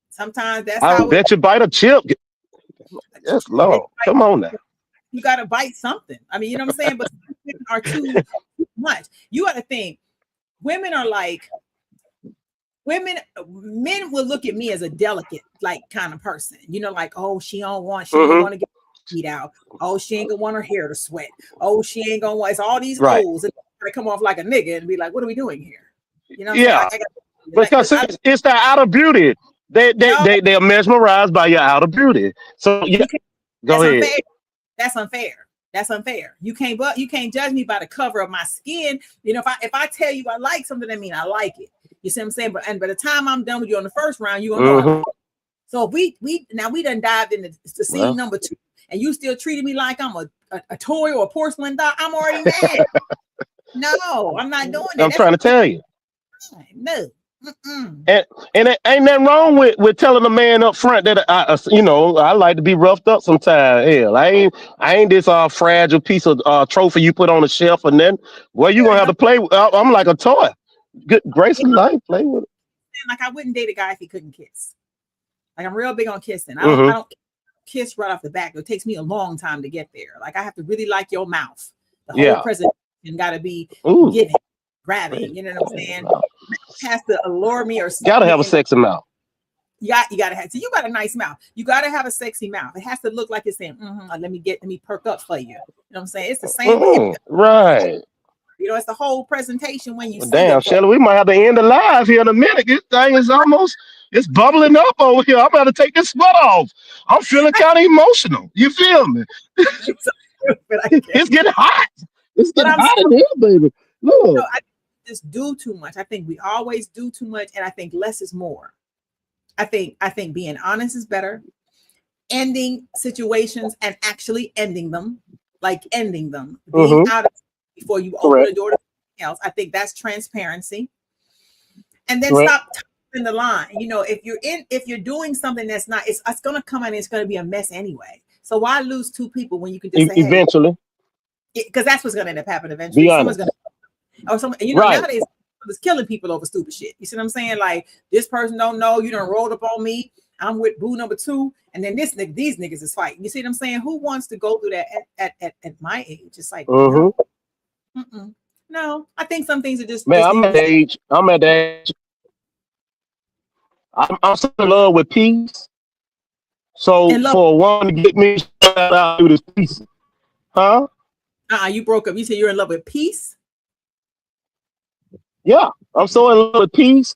Sometimes that's how. I bet you bite a chip. Yes, Lord. Come on now. You gotta bite something. I mean, you know what I'm saying? But women are too much. You gotta think. Women are like Men will look at me as a delicate, like kind of person, you know, like, oh, she don't want to get beat out. Oh, she ain't gonna want her hair to sweat. Oh, she ain't gonna want, it's all these Right. O's and they come off like a nigga and be like, what are we doing here? You know what I'm Yeah. saying? Because it's that outer beauty. No, They're mesmerized by your outer beauty. So yeah, you can't, go that's ahead. unfair. That's unfair. That's unfair. You can't judge me by the cover of my skin. You know, if I tell you I like something, I mean I like it. You see what I'm saying? But by the time I'm done with you on the first round, you're gonna know I like it. So if we done dived into the scene number 2, and you still treating me like I'm a toy or a porcelain doll, I'm already mad. No, I'm not doing that. I'm trying to tell you. No. And it ain't nothing wrong with telling a man up front that I like to be roughed up sometimes. Hell, I ain't this fragile piece of trophy you put on a shelf and then well you gonna have to play. I'm like a toy. Good grace and life, play with it. Like I wouldn't date a guy if he couldn't kiss. Like I'm real big on kissing. I don't kiss right off the back. It takes me a long time to get there. Like I have to really like your mouth. The whole presentation got to be giving, grabbing. You know what I'm saying? It has to allure me or something. Gotta have a sexy mouth. You gotta have. So you got a nice mouth. You gotta have a sexy mouth. It has to look like it's saying, let me perk up for you. You know what I'm saying? It's the same way. Right. You know, it's the whole presentation when you see damn, Shelly, we might have to end the live here in a minute. This thing is it's bubbling up over here. I'm about to take this sweat off. I'm feeling kind of emotional. You feel me? It's getting hot. It's getting hot in here, baby. Look. I just do too much. I think we always do too much, and I think less is more. I think being honest is better. Ending situations and actually ending them, being out of before you open the door to something else. I think that's transparency. And then stop in the line. You know, if you're doing something that's not, it's gonna come and it's gonna be a mess anyway. So why lose 2 people when you can just say eventually? Because that's what's gonna end up happening eventually. Someone's gonna, or someone, you know, nowadays it's killing people over stupid shit. You see what I'm saying? Like this person don't know, you done rolled up on me. I'm with boo number 2, and then these niggas is fighting. You see what I'm saying? Who wants to go through that at my age? It's like no, I think some things are just. Man, I'm at the age. I'm so in love with peace. So for one to get me out through this peace, huh? You broke up. You said you're in love with peace. Yeah, I'm so in love with peace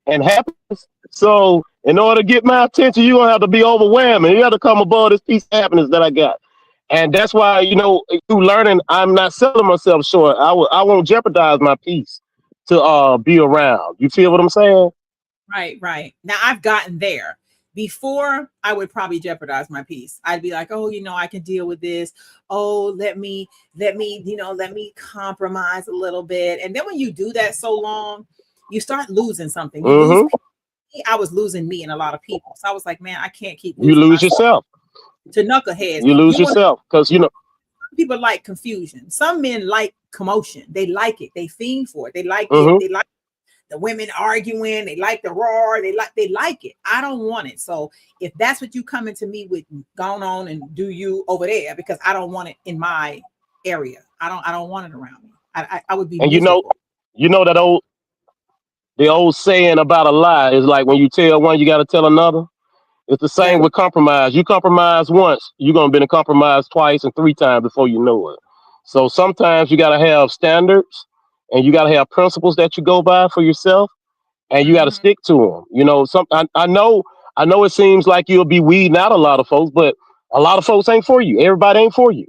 and happiness. So in order to get my attention, you're gonna have to be overwhelming. You have to come above this peace and happiness that I got. And that's why, you know, through learning, I'm not selling myself short. I won't jeopardize my peace to be around. You feel what I'm saying? Right. Now I've gotten there. Before, I would probably jeopardize my peace. I'd be like, oh, you know, I can deal with this. Oh, let me compromise a little bit. And then when you do that so long, you start losing something. You lose people. I was losing me and a lot of people. So I was like, man, I can't keep losing. You lose yourself. To knuckleheads. You lose yourself because, you know. People like confusion. Some men like commotion. They like it. They fiend for it. They like it. They like the women arguing. They like the roar. They like it. I don't want it. So if that's what you coming to me with, going on and do you over there, because I don't want it in my area. I don't want it around me. I would be. And miserable. you know that the old saying about a lie is like when you tell one, you got to tell another. It's the same with compromise. You compromise once, you're gonna be in a compromise twice and 3 times before you know it. So sometimes you gotta have standards and you gotta have principles that you go by for yourself, and you gotta stick to them. You know, I know it seems like you'll be weeding out a lot of folks, but a lot of folks ain't for you. Everybody ain't for you.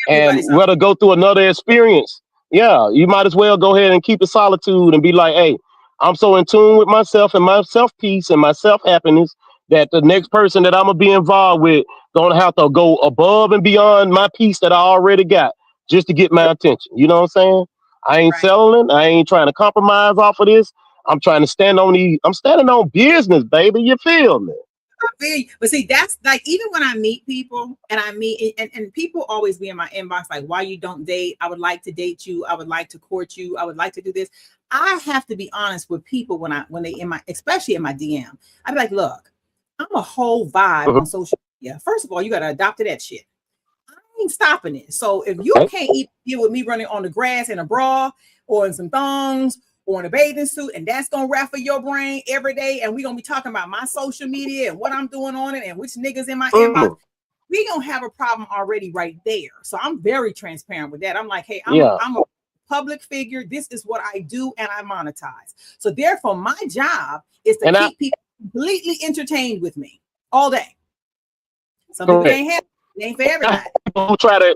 And whether go through another experience, you might as well go ahead and keep the solitude and be like, hey, I'm so in tune with myself and my self peace and my self happiness that the next person that I'm gonna be involved with gonna have to go above and beyond my peace that I already got just to get my attention. You know what I'm saying? I ain't settling. I ain't trying to compromise off of this. I'm trying to I'm standing on business, baby. You feel me? But see, that's like, even when I meet people and people always be in my inbox like, why you don't date? I would like to date you. I would like to court you. I would like to do this. I have to be honest with people when they especially in my DM. I'd be like, look, I'm a whole vibe on social media. First of all, you got to adopt to that shit. I ain't stopping it. So if you can't even deal with me running on the grass in a bra or in some thongs or in a bathing suit, and that's gonna raffle your brain every day. And we're gonna be talking about my social media and what I'm doing on it and which niggas in my inbox. We gonna have a problem already right there. So I'm very transparent with that. I'm like, hey, I'm a public figure. This is what I do, and I monetize. So therefore, my job is to keep people completely entertained with me all day. Some people can't have it. It ain't for everybody.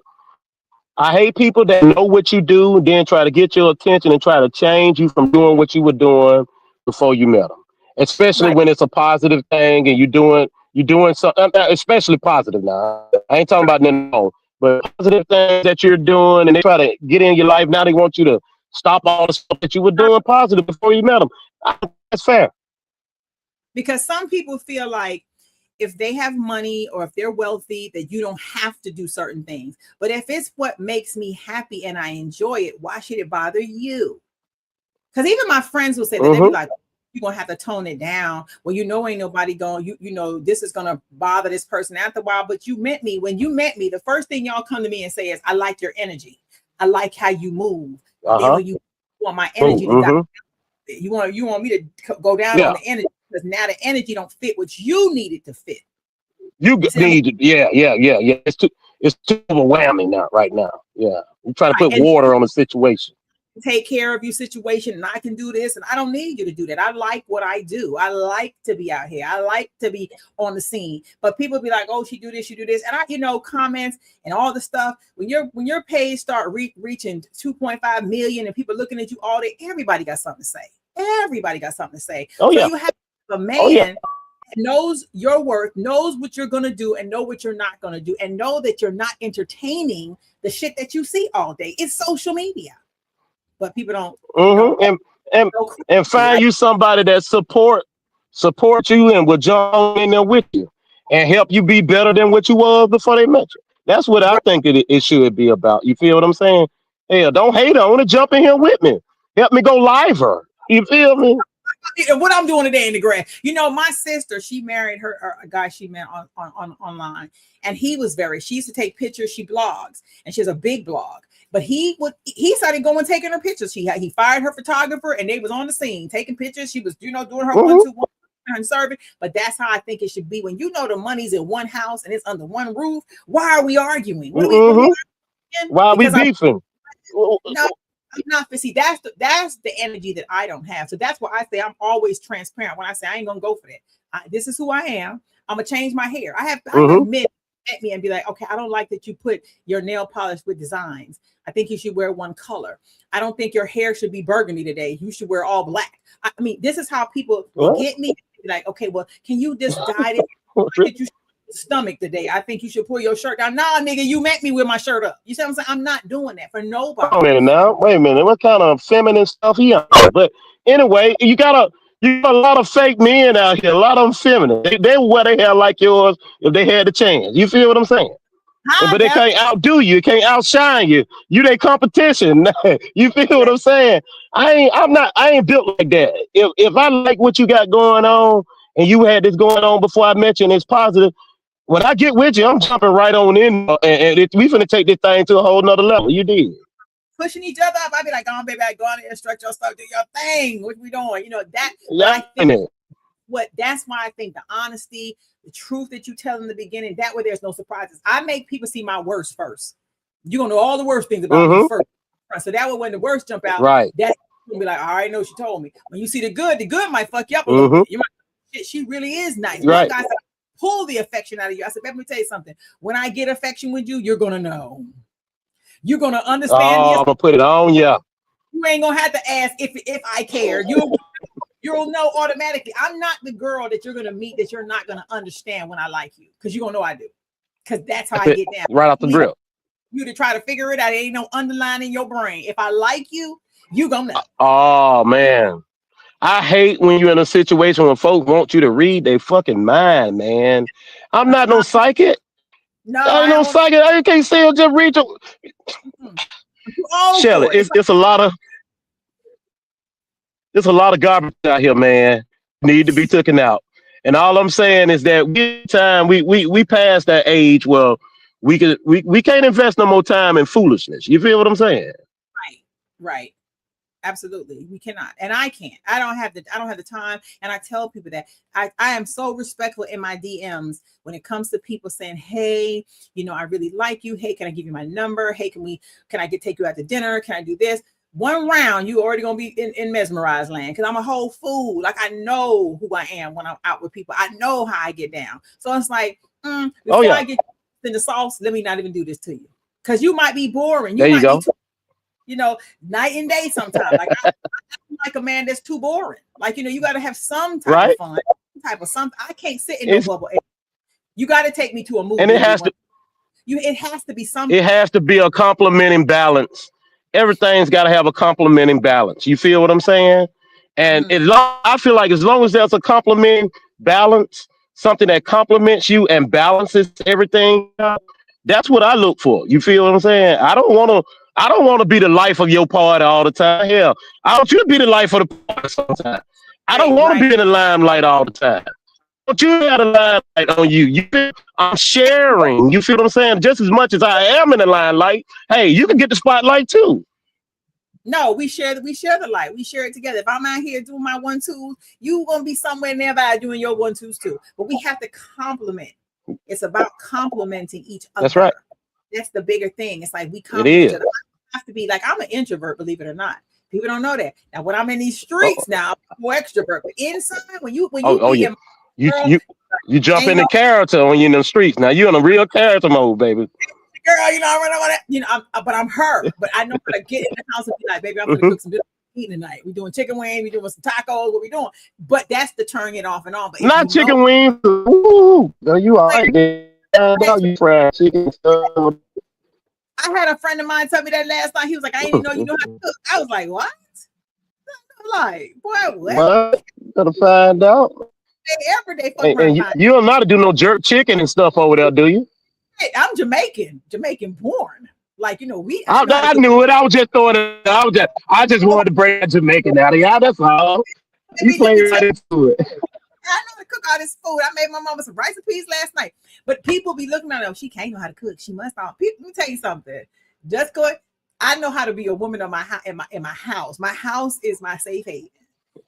I hate people that know what you do and then try to get your attention and try to change you from doing what you were doing before you met them. Especially when it's a positive thing and you're doing something, especially positive now. I ain't talking about nothing wrong, but positive things that you're doing and they try to get in your life. Now they want you to stop all the stuff that you were doing positive before you met them. That's fair. Because some people feel like if they have money or if they're wealthy, that you don't have to do certain things. But if it's what makes me happy and I enjoy it, why should it bother you? Because even my friends will say that they'd be like, you're gonna have to tone it down. Well, ain't nobody going, you know, this is gonna bother this person after a while. But you met me. When you met me, the first thing y'all come to me and say is, I like your energy. I like how you move. Then when you want my energy to die, you want me to go down on the energy. Because now the energy don't fit what you need it to fit. You need it. Yeah. It's too overwhelming now, right now. Yeah. I'm trying to put water on the situation. Take care of your situation, and I can do this, and I don't need you to do that. I like what I do. I like to be out here. I like to be on the scene. But people be like, oh, she do this, and I, comments and all the stuff. When your page start reaching 2.5 million and people looking at you all day, everybody got something to say. Everybody got something to say. You have a man knows your worth, knows what you're gonna do, and know what you're not gonna do, and know that you're not entertaining the shit that you see all day. It's social media, but people don't. And find you somebody that support you and will jump in there with you and help you be better than what you was before they met you. That's what I think it should be about. You feel what I'm saying? Hell, don't hate on it. Jump in here with me. Help me go liver. You feel me? What I'm doing today in the grad. My sister, she married a guy she met on online, and she used to take pictures. She blogs, and she has a big blog. But he started going taking her pictures. He fired her photographer, and they was on the scene taking pictures. She was, doing her 1-2-1 and serving. But that's how I think it should be. When the money's in one house and it's under one roof, why are we arguing? Why are we beefing? No. I'm not. See, that's the energy that I don't have. So that's why I say I'm always transparent. When I say I ain't gonna go for that, this is who I am. I'm gonna change my hair. I have men at me and be like, okay, I don't like that you put your nail polish with designs. I think you should wear one color. I don't think your hair should be burgundy today. You should wear all black. I mean, this is how people get me. Like, okay, well, can you just dye it? Stomach today. I think you should pull your shirt down. Nah, nigga, you met me with my shirt up. You see what I'm saying? I'm not doing that for nobody. Wait a minute. What kind of feminine stuff he on? But anyway, you got a lot of fake men out here. A lot of them feminine. They wear their hair like yours if they had the chance. You feel what I'm saying? But they can't outdo you. Can't outshine you. You their competition. You feel what I'm saying? I ain't built like that. If I like what you got going on and you had this going on before I met you and it's positive, when I get with you, I'm jumping right on in, and we finna take this thing to a whole nother level. You did. Pushing each other up. I be like, "Go on, baby, go on and instruct your stuff, do your thing. What we doing?" That. That's why I think the honesty, the truth that you tell in the beginning, that way there's no surprises. I make people see my worst first. You're gonna know all the worst things about me first. So that way, when the worst jump out, that's gonna be like, "I already know she told me." When you see the good might fuck you up a little bit. You might, she really is nice. One guy said, pull the affection out of you. I said, let me tell you something. When I get affection with you, you're gonna know. You're gonna understand. I'm gonna put it on you. You ain't gonna have to ask if I care. You'll know automatically. I'm not the girl that you're gonna meet that you're not gonna understand when I like you, because you're gonna know I do. Because that's how I get down. Right off the grill. You to try to figure it out. There ain't no underline in your brain. If I like you, you gonna know. Oh man. I hate when you're in a situation where folks want you to read their fucking mind, man. I'm not no psychic. No, I ain't no psychic. I can't say just read your. Shelly, it's a lot of garbage out here, man. Need to be taken out. And all I'm saying is that we passed that age where we can't invest no more time in foolishness. You feel what I'm saying? Right. Absolutely. We cannot. And I can't. I don't have the time. And I tell people that I am so respectful in my DMs when it comes to people saying, hey, I really like you. Hey, can I give you my number? Hey, can I take you out to dinner? Can I do this? One round, you already gonna be in mesmerized land, because I'm a whole fool. Like, I know who I am when I'm out with people. I know how I get down. So it's like, before I get in the sauce, let me not even do this to you, because you might be boring. There you go. Night and day sometimes. Like, I'm like a man that's too boring. Like, you got to have some type of fun, type of something. I can't sit in no bubble. You got to take me to a movie. And it has to be something. It has to be a complementing balance. Everything's got to have a complementing balance. You feel what I'm saying? And I feel like as long as there's a complementing balance, something that complements you and balances everything, that's what I look for. You feel what I'm saying? I don't want to be the life of your party all the time. Hell, I want you to be the life of the party sometimes. I don't want to be in the limelight all the time. But you got a limelight on you. I'm sharing. You feel what I'm saying? Just as much as I am in the limelight, hey, you can get the spotlight too. No, we share the light. We share it together. If I'm out here doing my 1-2s, you gonna be somewhere nearby doing your 1-2s too. But we have to complement. It's about complimenting each other. That's right. That's the bigger thing. It's like we compliment each other. I have to be like, I'm an introvert, believe it or not. People don't know that. Now, when I'm in these streets now, I'm more extrovert. But inside, when you you jump into character when you're in the streets. Now you're in a real character mode, baby. Girl, I run but I'm her. But I know how to get in the house and be like, baby, I'm gonna cook some good eating tonight. We doing chicken wings, we doing some tacos, what we doing? But that's the turn it off and on. But not chicken wings. Ooh, no, you all right there. You fried chicken stuff. I had a friend of mine tell me that last night. He was like, I didn't even know you know how to cook. I was like, what? Like, boy, what? You gotta find out. Every day, and you don't know how to do no jerk chicken and stuff over there, do you? Hey, I'm Jamaican born. Like, I knew it. I was just throwing it. I just wanted to bring that Jamaican out of y'all. That's all. You play right into it. I know how to cook all this food. I made my mama some rice and peas last night. But people be looking at her, she can't know how to cook. She must not. Let me tell you something. Just go. I know how to be a woman in my house. My house is my safe haven.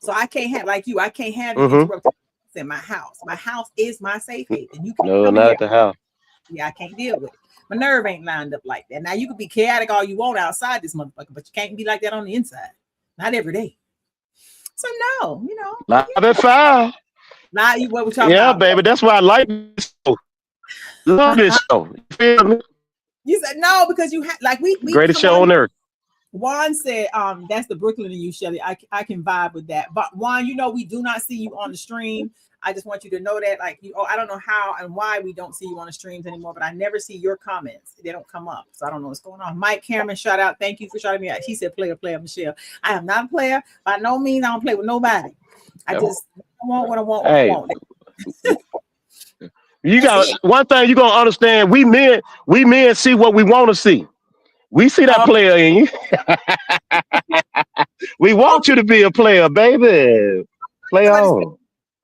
So I can't have like you. I can't have interrupted in my house. My house is my safe haven. You can't no, not at the house. Yeah, I can't deal with it. My nerve ain't lined up like that. Now you can be chaotic all you want outside this motherfucker, but you can't be like that on the inside. Not every day. So no, Live at 5. Now you what we talking about? Yeah, baby. That's why I like this show. Love this show. You feel me? You said no because you had like we greatest show on earth. Juan said, that's the Brooklyn in you, Shelly. I can vibe with that. But Juan, we do not see you on the stream. I just want you to know that, like, I don't know how and why we don't see you on the streams anymore, but I never see your comments. They don't come up. So I don't know what's going on. Mike Cameron, shout out. Thank you for shouting me out. He said, player, Michelle. I am not a player. By no means, I don't play with nobody. I just want what I want. Hey. What I want. You got one thing you're going to understand. We men see what we want to see. We see that player in you. We want you to be a player, baby. Play on.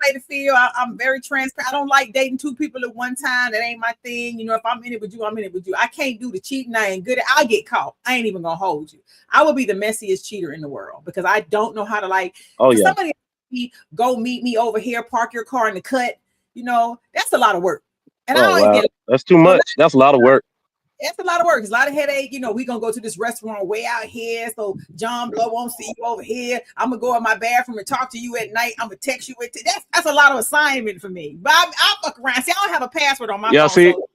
Play the field. I'm very transparent. I don't like dating 2 people at one time. That ain't my thing. If I'm in it with you, I'm in it with you. I can't do the cheating. I ain't good at. I'll get caught. I ain't even gonna hold you. I will be the messiest cheater in the world because I don't know how to like. Somebody go meet me over here, park your car in the cut. That's a lot of work. And I don't get. That's too much. That's a lot of work. That's a lot of work. It's a lot of headache. We gonna go to this restaurant way out here, so John Blow won't see you over here. I'm gonna go in my bathroom and talk to you at night. I'm gonna text you. That's a lot of assignment for me. But I'll fuck around. See, I don't have a password on my phone. See, so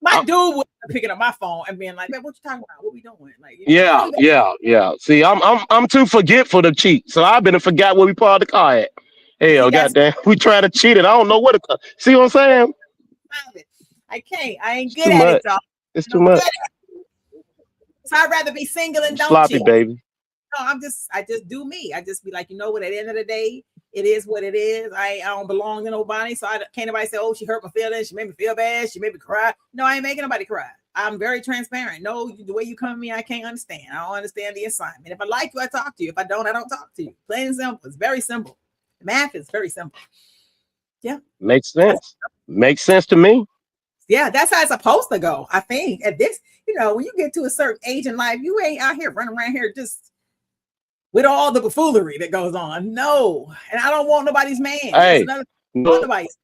my dude was picking up my phone and being like, "Man, what you talking about? What we doing?" Like, yeah. See, I'm too forgetful to cheat, so I've been forgot where we parked the car at. Hell, goddamn, we try to cheat it. I don't know what to. See what I'm saying? I can't. I ain't good at it, dog. It's too much. So I'd rather be single and don't sloppy, cheat. baby. No, I just do me. I just be like, at the end of the day, it is what it is. I don't belong to nobody. So can't nobody say, oh, she hurt my feelings. She made me feel bad. She made me cry. No, I ain't making nobody cry. I'm very transparent. No, the way you come to me, I can't understand. I don't understand the assignment. If I like you, I talk to you. If I don't talk to you. Plain and simple. It's very simple. Math is very simple. Yeah. Makes sense. Makes sense to me. Yeah, that's how it's supposed to go. I think at this, when you get to a certain age in life, you ain't out here running around here just with all the buffoonery that goes on. No, and I don't want nobody's man. Hey, nobody's.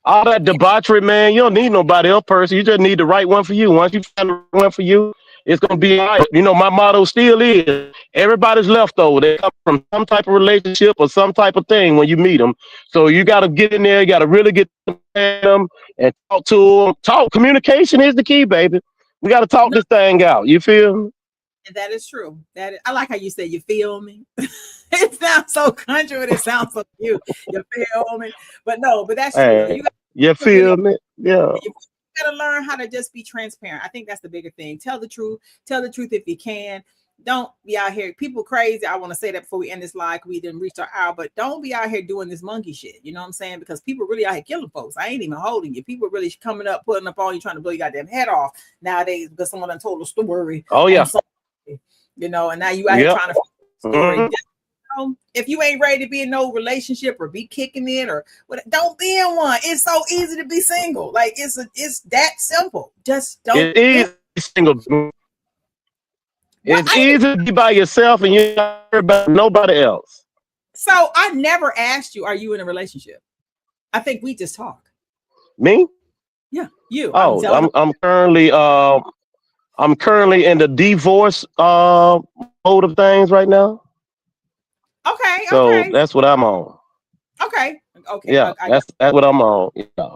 All that debauchery, man, you don't need nobody else person. You just need the right one for you. Once you find the right one for you, it's gonna be all right. You know, my motto still is everybody's leftover. They come from some type of relationship or some type of thing when you meet them. So you gotta get in there, you gotta really get to them and talk to them. Talk. Communication is the key, baby. We gotta talk this thing out. You feel? And that is true. I like how you say you feel me. It sounds so country, but it sounds so cute. You feel me? But no, but that's true. Hey, you feel me? Yeah. You gotta learn how to just be transparent. I think that's the bigger thing. Tell the truth. Tell the truth if you can. Don't be out here. People crazy. I want to say that before we end this live. We didn't reach our hour, but don't be out here doing this monkey shit. You know what I'm saying? Because people really out here killing folks. I ain't even holding you. People really coming up, putting up on you, trying to blow your goddamn head off nowadays because someone done told a story. Oh yeah. You know, and now you out here trying to story. If you ain't ready to be in no relationship or be kicking it or what, don't be in one. It's so easy to be single. Like it's that simple. Just don't. It is single. It's easy to be by yourself and you don't worry about nobody else. So I never asked you, are you in a relationship? I think we just talk. Me? Yeah, you. Oh, I'm currently in the divorce mode of things right now. Okay. So that's what I'm on. Okay. Yeah, that's what I'm on. Yeah.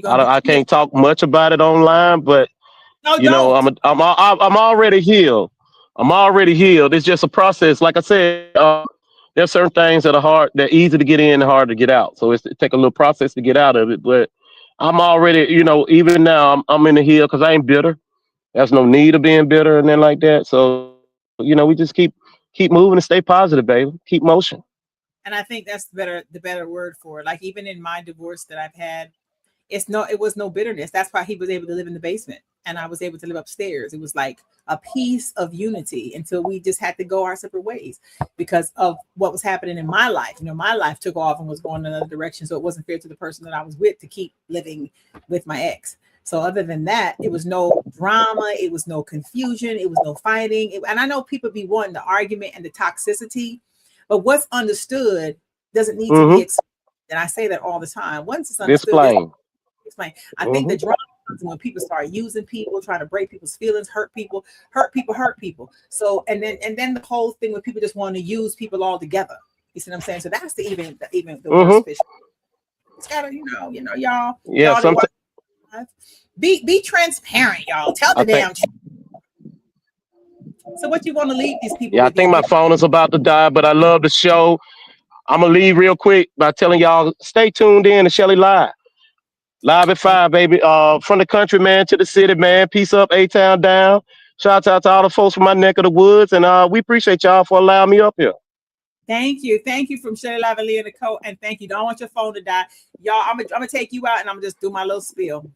I can't talk much about it online, but you know, I'm already healed. I'm already healed. It's just a process. Like I said, there's certain things that are hard, they're easy to get in and hard to get out. So it takes a little process to get out of it. But I'm already, you know, even now I'm in the heal because I ain't bitter. There's no need of being bitter and then like that. So, you know, we just keep moving and stay positive, baby. Keep motion. And I think that's the better word for it. Like even in my divorce that I've had, it was no bitterness. That's why he was able to live in the basement and I was able to live upstairs. It was like a piece of unity until we just had to go our separate ways because of what was happening in my life. You know, my life took off and was going in another direction. So it wasn't fair to the person that I was with to keep living with my ex. So other than that, it was no drama. It was no confusion. It was no fighting. And I know people be wanting the argument and the toxicity, but what's understood doesn't need to be explained. And I say that all the time. Once it's understood, explain. I think the drama comes when people start using people, trying to break people's feelings, hurt people. So and then the whole thing when people just want to use people all together. You see what I'm saying? So that's the worst fish. It's gotta, you know, y'all. Yeah, sometimes. Be transparent, y'all. Tell the damn truth. So what you want to leave these people? Yeah, I think my phone is about to die, but I love the show. I'm gonna leave real quick by telling y'all stay tuned in to Shelly Live at 5, baby. From the country, man, to the city, man. Peace up, A-Town down. Shout out to all the folks from my neck of the woods, and we appreciate y'all for allowing me up here. Thank you from Shelly Live and Leah Nicole, and thank you. Don't want your phone to die, y'all. I'm gonna take you out, and I'm gonna just do my little spiel.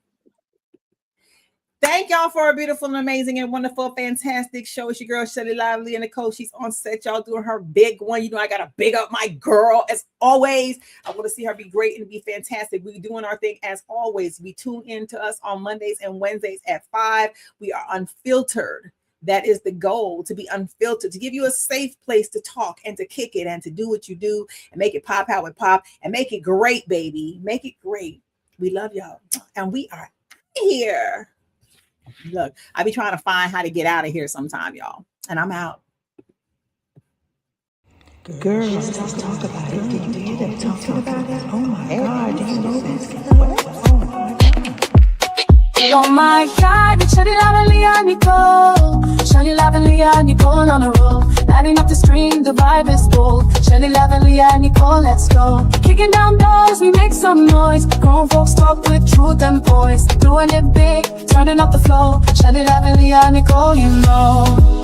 Thank y'all for a beautiful and amazing and wonderful, fantastic show. It's your girl, Shelly Live, Leah Nicole. She's on set. Y'all doing her big one. You know, I got to big up my girl as always. I want to see her be great and be fantastic. We're doing our thing as always. We tune in to us on Mondays and Wednesdays at 5. We are unfiltered. That is the goal, to be unfiltered, to give you a safe place to talk and to kick it and to do what you do and make it pop how it pop and make it great, baby. Make it great. We love y'all. And we are here. Look, I be trying to find how to get out of here sometime, y'all. And I'm out. Girls, let's talk about it. Did you hear them talking about it? Oh my God, did you know this? Oh my God, it's Shelly Live and Leah Nicole. Shelly Live and Leah Nicole on a roll. Lighting up the stream, the vibe is bold. Shelly Live and Leah Nicole, let's go. Kicking down doors, we make some noise. Grown folks talk with truth and poise. Doing it big, turning up the flow. Shelly Live and Leah Nicole, you know.